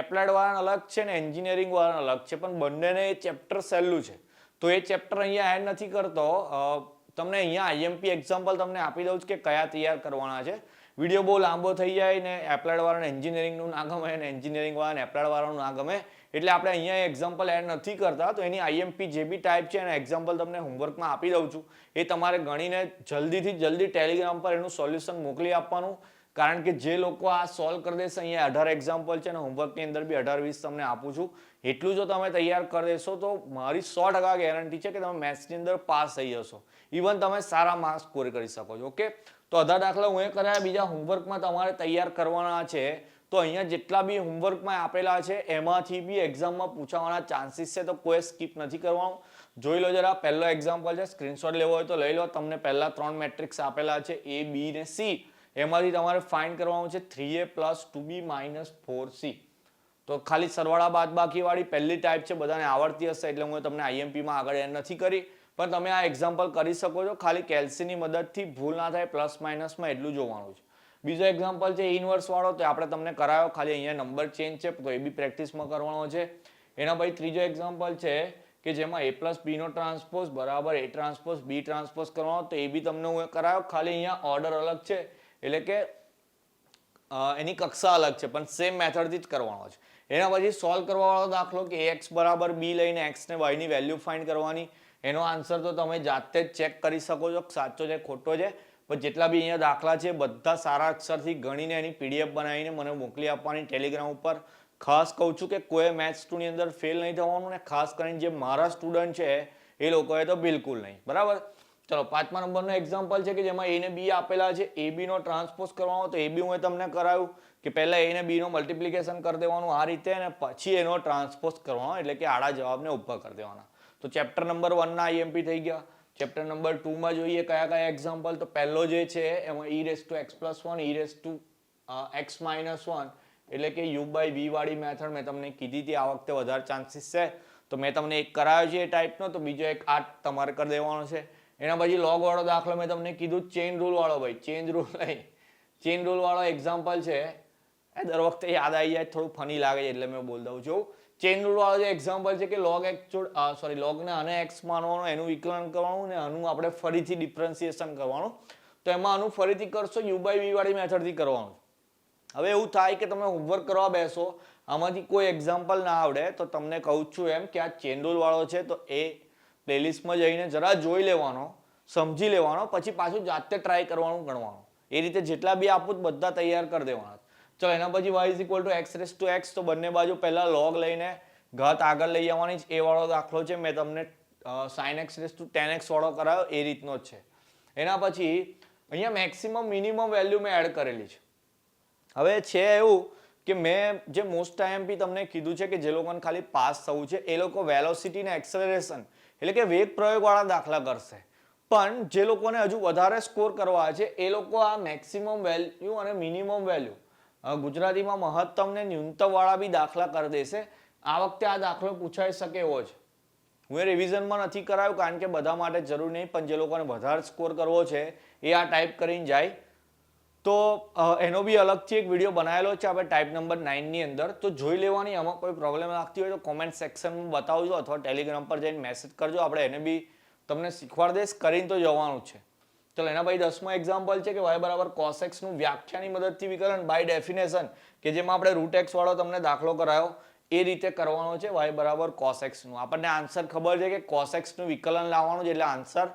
એપ્લાઇડ વાળાને અલગ છે ને એન્જિનિયરિંગ વાળાને અલગ છે, પણ બંનેને એ ચેપ્ટર સહેલું છે, તો એ ચેપ્ટર અહીંયા એડ નથી કરતો. તમને અહીંયા આઈએમપી એક્ઝામ્પલ તમને આપી દઉં છું કે કયા તૈયાર કરવાના છે. વિડીયો બહુ લાંબો થઈ જાય ને એપ્લાઇડ વાળાને એન્જિનિયરિંગનું ના ગમે ને એન્જિનિયરિંગ વાળાને એપ્લાઇડ વાળાનું ના ગમે, એટલે આપણે અહીંયા એક્ઝામ્પલ એડ નથી કરતા. તો એની આઈએમપી જે બી ટાઈપ છે એના એક્ઝામ્પલ તમને હોમવર્કમાં આપી દઉં છું, એ તમારે ગણીને જલ્દીથી જલ્દી ટેલિગ્રામ પર એનું સોલ્યુશન મોકલી આપવાનું. કારણ કે જે લોકો આ સોલ્વ કરી દેશે, અહીંયા 18 એક્ઝામ્પલ છે અને હોમવર્કની અંદર બી 18-20 તમને આપું છું, એટલું જો તમે તૈયાર કરી દેશો તો મારી 100% ગેરંટી છે કે તમે મેથ્સની અંદર પાસ થઈ જશો, ઇવન તમે સારા માર્ક્સ સ્કોર કરી શકો છો. ઓકે, તો 18 દાખલા હું એ કરાયા, બીજા હોમવર્કમાં તમારે તૈયાર કરવાના છે. તો અહીંયા જેટલા બી હોમવર્કમાં આપેલા છે એમાંથી બી એક્ઝામમાં પૂછાવાના ચાન્સીસ છે, તો કોઈ સ્કીપ નથી કરવાનું. જોઈ લો જરા, પહેલો એક્ઝામ્પલ છે, સ્ક્રીનશોટ લેવો હોય તો લઈ લો. તમને પહેલા 3 મેટ્રિક્સ આપેલા છે a, b ને c, એમાંથી તમારે ફાઇન્ડ કરવાનું છે 3a + 2b - 4c. તો ખાલી સરવાળા બાદબાકી વાળી પહેલી ટાઈપ છે, બધાને આવડતી હશે એટલે હું તમને આઈએમપીમાં આગળ એડ નથી કરી, પણ તમે આ એક્ઝામ્પલ કરી શકો છો. ખાલી કેલ્સીની મદદથી ભૂલ ના થાય, પ્લસ માઇનસમાં એટલું જોવાનું છે. બીજો એક્ઝામ્પલ છે ઇનવર્સ વાળો, તો આપણે તમને કરાયો, ખાલી અહીંયા નંબર ચેન્જ છે તો એ બી પ્રેક્ટિસમાં કરવાનો છે. એના પછી ત્રીજો એક્ઝામ્પલ છે કે જેમાં a + b નો ટ્રાન્સપોઝ બરાબર a ટ્રાન્સપોઝ b ટ્રાન્સપોઝ કરવાનો, તો એ બી તમને હું કરાયો. ખાલી અહીંયા ઓર્ડર અલગ છે એટલે કે એની કક્ષા અલગ છે, પણ સેમ મેથડથી જ કરવાનો છે. એના પછી સોલ્વ કરવા વાળો દાખલો કે ax = b લઈને x ને y ની વેલ્યુ ફાઇન્ડ કરવાની. એનો આન્સર તો તમે જાતે જ ચેક કરી શકો છો સાચો છે ખોટો છે, પણ જેટલા બી અહીંયા દાખલા છે બધા સારા અક્ષરથી ગણીને એની પીડીએફ બનાવીને મને મોકલી આપવાની ટેલિગ્રામ ઉપર. ખાસ કહું છું કે કોઈ મેથ્સ 2 ની અંદર ફેલ નહીં થવાનું, ને ખાસ કરીને જે મારા સ્ટુડન્ટ છે એ લોકોએ તો બિલકુલ નહીં. બરાબર, ચલો 5મા નંબરનો એક્ઝામ્પલ છે કે જેમાં a ને b આપેલા છે, a b નો ટ્રાન્સપોઝ કરવાનો, તો એ બી હું તમને કરાયું કે પહેલા a ને b નો મલ્ટિપ્લિકેશન કરી દેવાનું આ રીતે, અને પછી એનો ટ્રાન્સપોઝ કરવાનો, એટલે કે આડા જવાબને ઉપર કરી દેવાના. તો ચેપ્ટર નંબર 1 ના આઈએમપી થઈ ગયા. ચેપ્ટર નંબર 2 માં જોઈએ કયા કયા એક્ઝામ્પલ. તો પહેલો જે છે એમાં e⁻x+1 e⁻x - 1, એટલે કે u/v વાળી મેથડ મેં તમને કીધી હતી, આ વખતે વધારે ચાન્સીસ છે, તો મેં તમને એક કરાયો છે એ ટાઈપનો, તો બીજો એક આ તમારે કરી દેવાનો છે. એના પછી લોગ વાળો દાખલો મેં તમને કીધું ચેઇન રૂલ વાળો, ભાઈ ચેઇન રૂલ નહીં, ચેઇન રૂલ વાળો એક્ઝામ્પલ છે. એ દર વખતે યાદ આવી જાય, થોડું ફની લાગે એટલે મેં બોલ દઉં છું. ચેઇન રૂલ વાળો જે એક્ઝામ્પલ છે કે લોગને આને x માનવાનું, એનું વિકલન કરવાનું, ને આનું આપણે ફરીથી ડિફરન્સિએશન કરવાનું. તો એમાં આનું ફરીથી કરશો u/v વાળી મેથડથી કરવાનું. હવે એવું થાય કે તમે હોમવર્ક કરવા બેસો, આમાંથી કોઈ એક્ઝામ્પલ ના આવડે, તો તમને કહું છું એમ કે આ ચેઇન રૂલ વાળો છે તો એ પ્લેલિસ્ટમાં જઈને જરા જોઈ લેવાનો, સમજી લેવાનો, પછી પાછું જાતે ટ્રાય કરવાનું, ગણવાનું. એ રીતે જેટલા બી આપું બધા તૈયાર કરી દેવાના. ચલો એના પછી y = x, તો બંને બાજુ પહેલા log લઈને ઘાત આગળ લઈ આવવાની. એ વાળો દાખલો છે, મેં તમને sin x * 10x વાળો કરાયો એ રીતનો જ છે. એના પછી અહીંયા મેક્સિમમ મિનિમમ વેલ્યુ મેં એડ કરેલી છે. હવે છે એવું કે મેં જે મોસ્ટ આઈએમપી તમને કીધું છે કે જે લોકોને ખાલી પાસ થવું છે એ લોકો વેલોસિટી ને એક્સેલરેશન એટલે કે વેગ પ્રયોગવાળા દાખલા કરશે, પણ જે લોકોને હજુ વધારે સ્કોર કરવા છે એ લોકો આ મેક્સિમમ વેલ્યુ અને મિનિમમ વેલ્યુ ગુજરાતીમાં મહત્તમ ને ન્યૂનતમ વાળા બી દાખલા કરી દેશે. આ વખતે આ દાખલો પૂછાઈ શકે એવો છે. હું એ રિવિઝનમાં નથી કરાયું કારણ કે બધા માટે જરૂર નહીં, પણ જે લોકોને વધારે સ્કોર કરવો છે એ આ ટાઈપ કરીને જાય. તો એનો બી અલગથી એક વિડીયો બનાવેલો છે આપણે ટાઈપ નંબર 9 ની અંદર, તો જોઈ લેવાની. આમાં કોઈ પ્રોબ્લેમ લાગતી હોય તો કોમેન્ટ સેક્શનમાં બતાવજો અથવા ટેલિગ્રામ પર જઈને મેસેજ કરજો, આપણે એને બી તમને શીખવાડ દઈશ, કરીને તો જવાનું છે. ચલો એના ભાઈ 10મો એક્ઝામ્પલ છે કે y બરાબર cos x નું વ્યાખ્યાની મદદથી વિકલન બાય ડેફિનેશન, કે જેમાં આપણે રૂટ x વાળો તમને દાખલો કરાયો એ રીતે કરવાનો છે y બરાબર cos x નું. આપણને આન્સર ખબર છે કે cos x નું વિકલન લાવવાનું છે એટલે આન્સર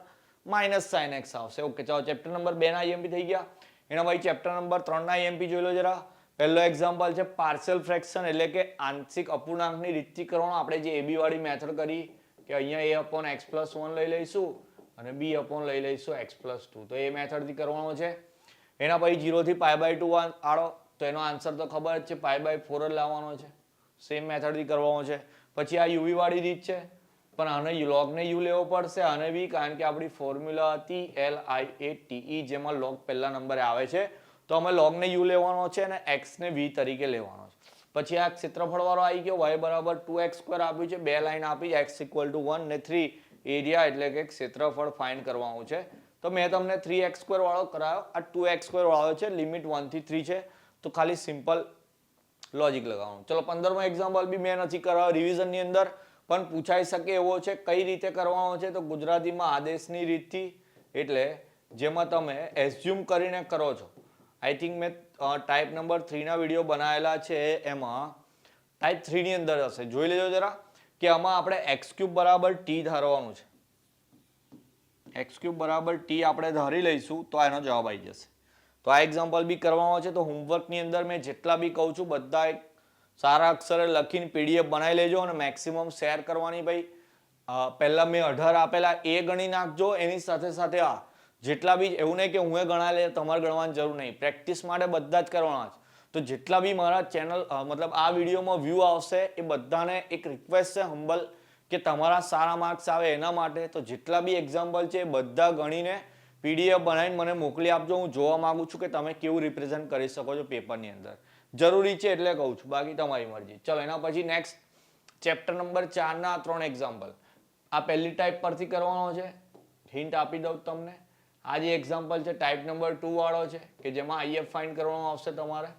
માઇનસ sin x આવશે. ઓકે, ચાલો ચેપ્ટર નંબર 2 ના IMP થઈ ગયા. એના ભાઈ ચેપ્ટર નંબર 3 ના IMP જોઈ લો જરા. પહેલો એક્ઝામ્પલ છે પાર્શિયલ ફ્રેક્શન એટલે કે આંશિક અપૂર્ણાંકની રીતથી કરવાનો. આપણે જે AB વાળી મેથડ કરી કે અહીંયા a/x+1 લઈ લઈશું અને b/ લઈ લઈશું x+2, તો એ મેથડથી કરવાનો છે. એના પછી 0 થી π/2 આડો, તો એનો આન્સર તો ખબર જ છે, π/4 જ લાવવાનો છે. સેમ મેથડથી કરવાનો છે. પછી આ યુવી વાળી રીત છે, પણ આને લોગને યુ લેવો પડશે, આને બી, કારણ કે આપણી ફોર્મ્યુલા હતી LIATE જેમાં લોગ પહેલા નંબરે આવે છે, તો અમે લોગને યુ લેવાનો છે અને x ને v તરીકે લેવાનો છે. પછી આ ક્ષેત્રફળ વાળો આવી ગયો, y બરાબર 2x² આપ્યું છે, બે લાઈન આપી x = 1 ને 3 એરિયા એટલે કે ક્ષેત્રફળ ફાઇન્ડ કરવાનું છે. તો મેં તમને 3x² વાળો કરાયો, આ 2x² વાળો છે, લિમિટ 1 થી 3 છે, તો ખાલી સિમ્પલ લોજિક લગાવવાનું. ચલો 15મો એક્ઝામ્પલ બી મેં નથી કરાયો રિવિઝનની અંદર, પણ પૂછાઈ શકે એવો છે. કઈ રીતે કરવાનો છે? તો ગુજરાતીમાં આદેશની રીતથી, એટલે જેમાં તમે એઝ્યુમ કરીને કરો છો. આઈ થિંક મેં ટાઈપ નંબર 3 ના વિડીયો બનાવેલા છે, એમાં ટાઈપ 3 ની અંદર હશે, જોઈ લેજો જરા, કે આમાં આપણે x³ બરાબર t ધારવાનું છે. x³ બરાબર t આપણે ધારી લઈશું તો એનો જવાબ આવી જશે. તો આ એક્ઝામ્પલ બી કરવાનો છે. તો હોમવર્કની અંદર મેં જેટલા બી કહું છું બધા એક સારા અક્ષરે લખીને PDF બનાવી લેજો અને મેક્સિમમ શેર કરવાની. ભાઈ પહેલા મેં 18 આપેલા એ ગણી નાખજો, એની સાથે સાથે આ જેટલા બી, એવું નહીં કે હું એ ગણા લે તમારે ગણવાની જરૂર નહીં, પ્રેક્ટિસ માટે બધા જ કરવાના છે. તો જેટલા બી મારા ચેનલ મતલબ આ વિડીયોમાં વ્યૂ આવશે એ બધાને એક રિક્વેસ્ટ છે હમ્બલ, કે તમારા સારા માર્ક્સ આવે એના માટે. તો જેટલા બી એક્ઝામ્પલ છે એ બધા ગણીને PDF બનાવીને મને મોકલી આપજો. હું જોવા માંગુ છું કે તમે કેવું રિપ્રેઝન્ટ કરી શકો છો પેપરની અંદર. જરૂરી છે એટલે કહું છું, બાકી તમારી મરજી. ચલો એના પછી નેક્સ્ટ ચેપ્ટર નંબર 4 ના 3 એક્ઝામ્પલ. આ પહેલી ટાઈપ પરથી કરવાનો છે, હિન્ટ આપી દઉં તમને. આ જે એક્ઝામ્પલ છે ટાઈપ નંબર 2 વાળો છે, કે જેમાં IF ફાઇન્ડ કરવાનો આવશે તમારે.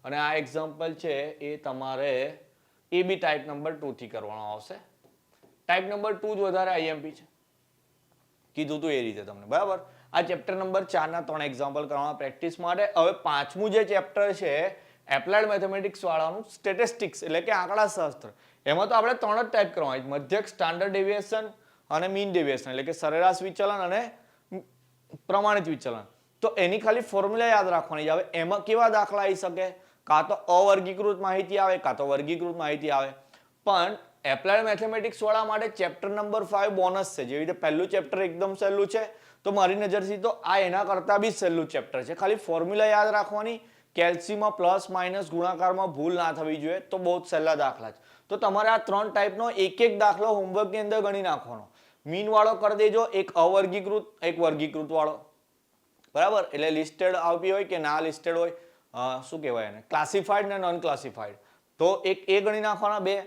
અને આ એક્ઝામ્પલ છે એ તમારે એ બી ટાઈપ નંબર 2 થી કરવાનો આવશે. ટાઈપ નંબર 2 જ વધારે IMP છે, કીધું તું એ રીતે તમને, બરાબર. આ ચેપ્ટર નંબર 4 ના 3 એક્ઝામ્પલ કરવાના પ્રેક્ટિસ માટે. હવે પાંચમું જે ચેપ્ટર છે એપ્લાઇડ મેથેમેટિક્સ વાળાનું, સ્ટેટિસ્ટિક્સ એટલે કે આંકડાશાસ્ત્ર, એમાં તો આપણે 3 જ ટાઈપ કરવાના, મધ્યક, સ્ટાન્ડર્ડ ડેવિએશન અને મીન ડેવિએશન એટલે કે સરેરાશ વિચલન અને પ્રમાણિત વિચલન. તો એની ખાલી ફોર્મ્યુલા યાદ રાખવાની. હવે એમાં કેવા દાખલા આવી શકે? કાં તો અવર્ગીકૃત માહિતી આવે, કાં તો વર્ગીકૃત માહિતી આવે. પણ એપ્લાઇડ મેથેમેટિક્સ વાળા માટે ચેપ્ટર નંબર 5 બોનસ છે. જેવી રીતે પહેલું ચેપ્ટર એકદમ સહેલું છે, તો મારી નજરથી તો આ એના કરતા બી સહેલું ચેપ્ટર છે. ખાલી ફોર્મ્યુલા યાદ રાખવાની, કેલ્સીમાં પ્લસ માઇનસ ગુણાકારમાં ભૂલ ના થવી જોઈએ, તો બહુ જ સહેલા દાખલા છે. તો તમારે આ 3 ટાઈપનો એક દાખલો હોમવર્કની અંદર ગણી નાખવાનો. મીન વાળો કરી દેજો, એક અવર્ગીકૃત, એક વર્ગીકૃત વાળો, બરાબર. એટલે લિસ્ટેડ આવી હોય કે ના લિસ્ટેડ હોય, શું કહેવાય એને, ક્લાસિફાઈડ ને નોન ક્લાસિફાઈડ, તો એક એ ગણી નાખવાના 2.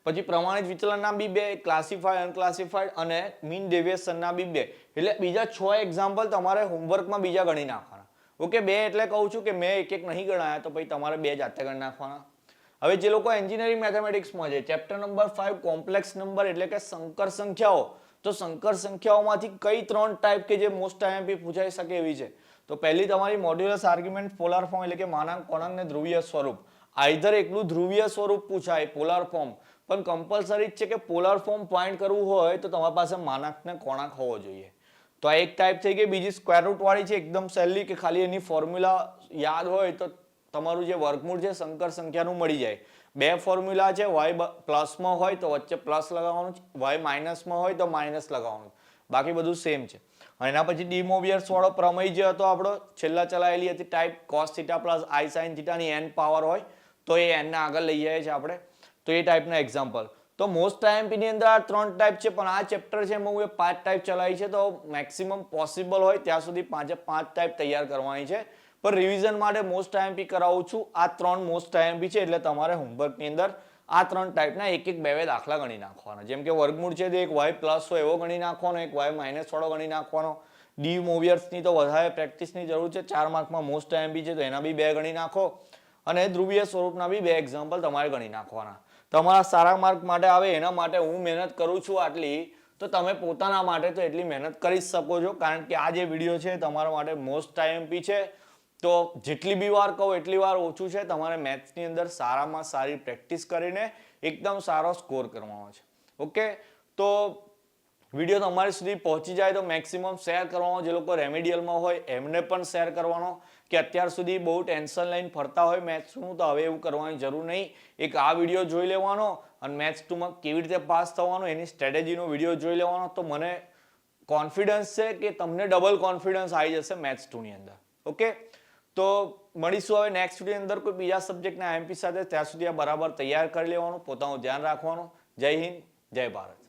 પછી પ્રમાણિત વિચલનના બી 2, ક્લાસિફાઈડ અનક્લાસિફાઈડ અને મીન ડેવિએશનના બી 2. એટલે બીજા 6 એક્ઝામ્પલ તમારે હોમવર્કમાં બીજા ગણી નાખવાના. ઓકે, 2 એટલે કહું છું કે મેં એક નહીં ગણાયા, તો પછી તમારે 2 જાતે ગણી નાખવાના. હવે જે લોકો એન્જિનિયરિંગ મેથેમેટિક્સમાં છે, ચેપ્ટર નંબર 5 કોમ્પ્લેક્સ નંબર એટલે કે સંકર સંખ્યાઓ. તો સંકર સંખ્યાઓમાંથી કઈ 3 ટાઈપ કે જે મોસ્ટ IMP પૂછાઈ શકે એવી છે? તો પહેલી તમારી મોડ્યુલસ આર્ગ્યુમેન્ટ પોલાર ફોર્મ એટલે કે માનાંક કોણાંક ને ધ્રુવીય સ્વરૂપ. આઈધર એકલું ધ્રુવીય સ્વરૂપ પૂછાય, પોલાર ફોર્મ, પણ કમ્પલસરી છે કે પોલાર ફોર્મ ફાઇન્ડ કરવું હોય તો તમારી પાસે માનાંક ને કોણાંક હોવો જોઈએ. તો આ એક ટાઈપ થઈ ગઈ. બીજી સ્ક્વેર રૂટ વાળી છે, એકદમ સહેલી, કે ખાલી એની ફોર્મ્યુલા યાદ હોય તો તમારું જે વર્ગમૂળ છે સંકર સંખ્યાનું મળી જાય. 2 ફોર્મ્યુલા છે, y પ્લસમાં હોય તો વચ્ચે પ્લસ લગાવવાનું છે, y માઇનસમાં હોય તો માઇનસ લગાવવાનું, બાકી બધું સેમ છે. અને એના પછી ડી મોવિયર્સ વાળો પ્રમેય જે હતો આપણો છેલ્લા ચલાયેલી હતી type, cos θ plus i sin θ ની n પાવર હોય તો એ એનના આગળ લઈ જઈએ છીએ આપણે. તો એ ટાઈપના એક્ઝામ્પલ. તો મોસ્ટ આઈએમપી ની અંદર આ 3 ટાઈપ છે, પણ આ ચેપ્ટર છે એમાં હું એ 5 ટાઈપ ચલાવી છે. તો મેક્સિમમ પોસિબલ હોય ત્યાં સુધી 5 ટાઈપ તૈયાર કરવાની છે. પણ રિવિઝન માટે મોસ્ટ આઈએમપી કરાવું છું. આ 3 મોસ્ટ આઈએમપી છે, એટલે તમારે હોમવર્કની અંદર આ 3 ટાઈપના એક બે દાખલા ગણી નાખવાના. જેમ કે વર્ગમૂળ છે તે એક y પ્લસ હોય એવો ગણી નાખવાનો, એક y માઇનસ વાળો ગણી નાખવાનો. ડી મોવિયર્સની તો વધારે પ્રેક્ટિસની જરૂર છે. 4 માર્કમાં મોસ્ટ આઈએમપી છે તો એના બી 2 ગણી નાખો, અને ધ્રુવીય સ્વરૂપના બી 2 એક્ઝામ્પલ તમારે ગણી નાખવાના. તમારા સારા માર્ક માટે આવે એના માટે હું મહેનત કરું છું આટલી, તો તમે પોતાના માટે તો એટલી મહેનત કરી જ શકો છો. કારણ કે આ જે વિડીયો છે તમારા માટે મોસ્ટ આઈએમપી છે. તો જેટલી બી વાર કહો એટલી વાર ઓછું છે. તમારે મેથ્સની અંદર સારામાં સારી પ્રેક્ટિસ કરીને એકદમ સારો સ્કોર કરવાનો છે. ઓકે, તો વિડીયો તમારી સુધી પહોંચી જાય તો મેક્સિમમ શેર કરવાનો. જે લોકો રેમેડિયલમાં હોય એમને પણ શેર કરવાનો, કે અત્યાર સુધી બહુ ટેન્શન લઈને ફરતા હોય મેથ્સનું, તો હવે એવું કરવાની જરૂર નહીં. એક આ વિડીયો જોઈ લેવાનો અને મેથ્સ 2માં કેવી રીતે પાસ થવાનો એની સ્ટ્રેટેજીનો વિડીયો જોઈ લેવાનો. તો મને કોન્ફિડન્સ છે કે તમને ડબલ કોન્ફિડન્સ આવી જશે મેથ્સ 2ની અંદર. ઓકે, તો મળીશું હવે નેક્સ્ટ વિડીયો અંદર કોઈ બીજા સબ્જેક્ટના આઈએમપી સાથે. ત્યાં સુધી આ બરાબર તૈયાર કરી લેવાનું, પોતાનું ધ્યાન રાખવાનું. જય હિન્દ, જય ભારત.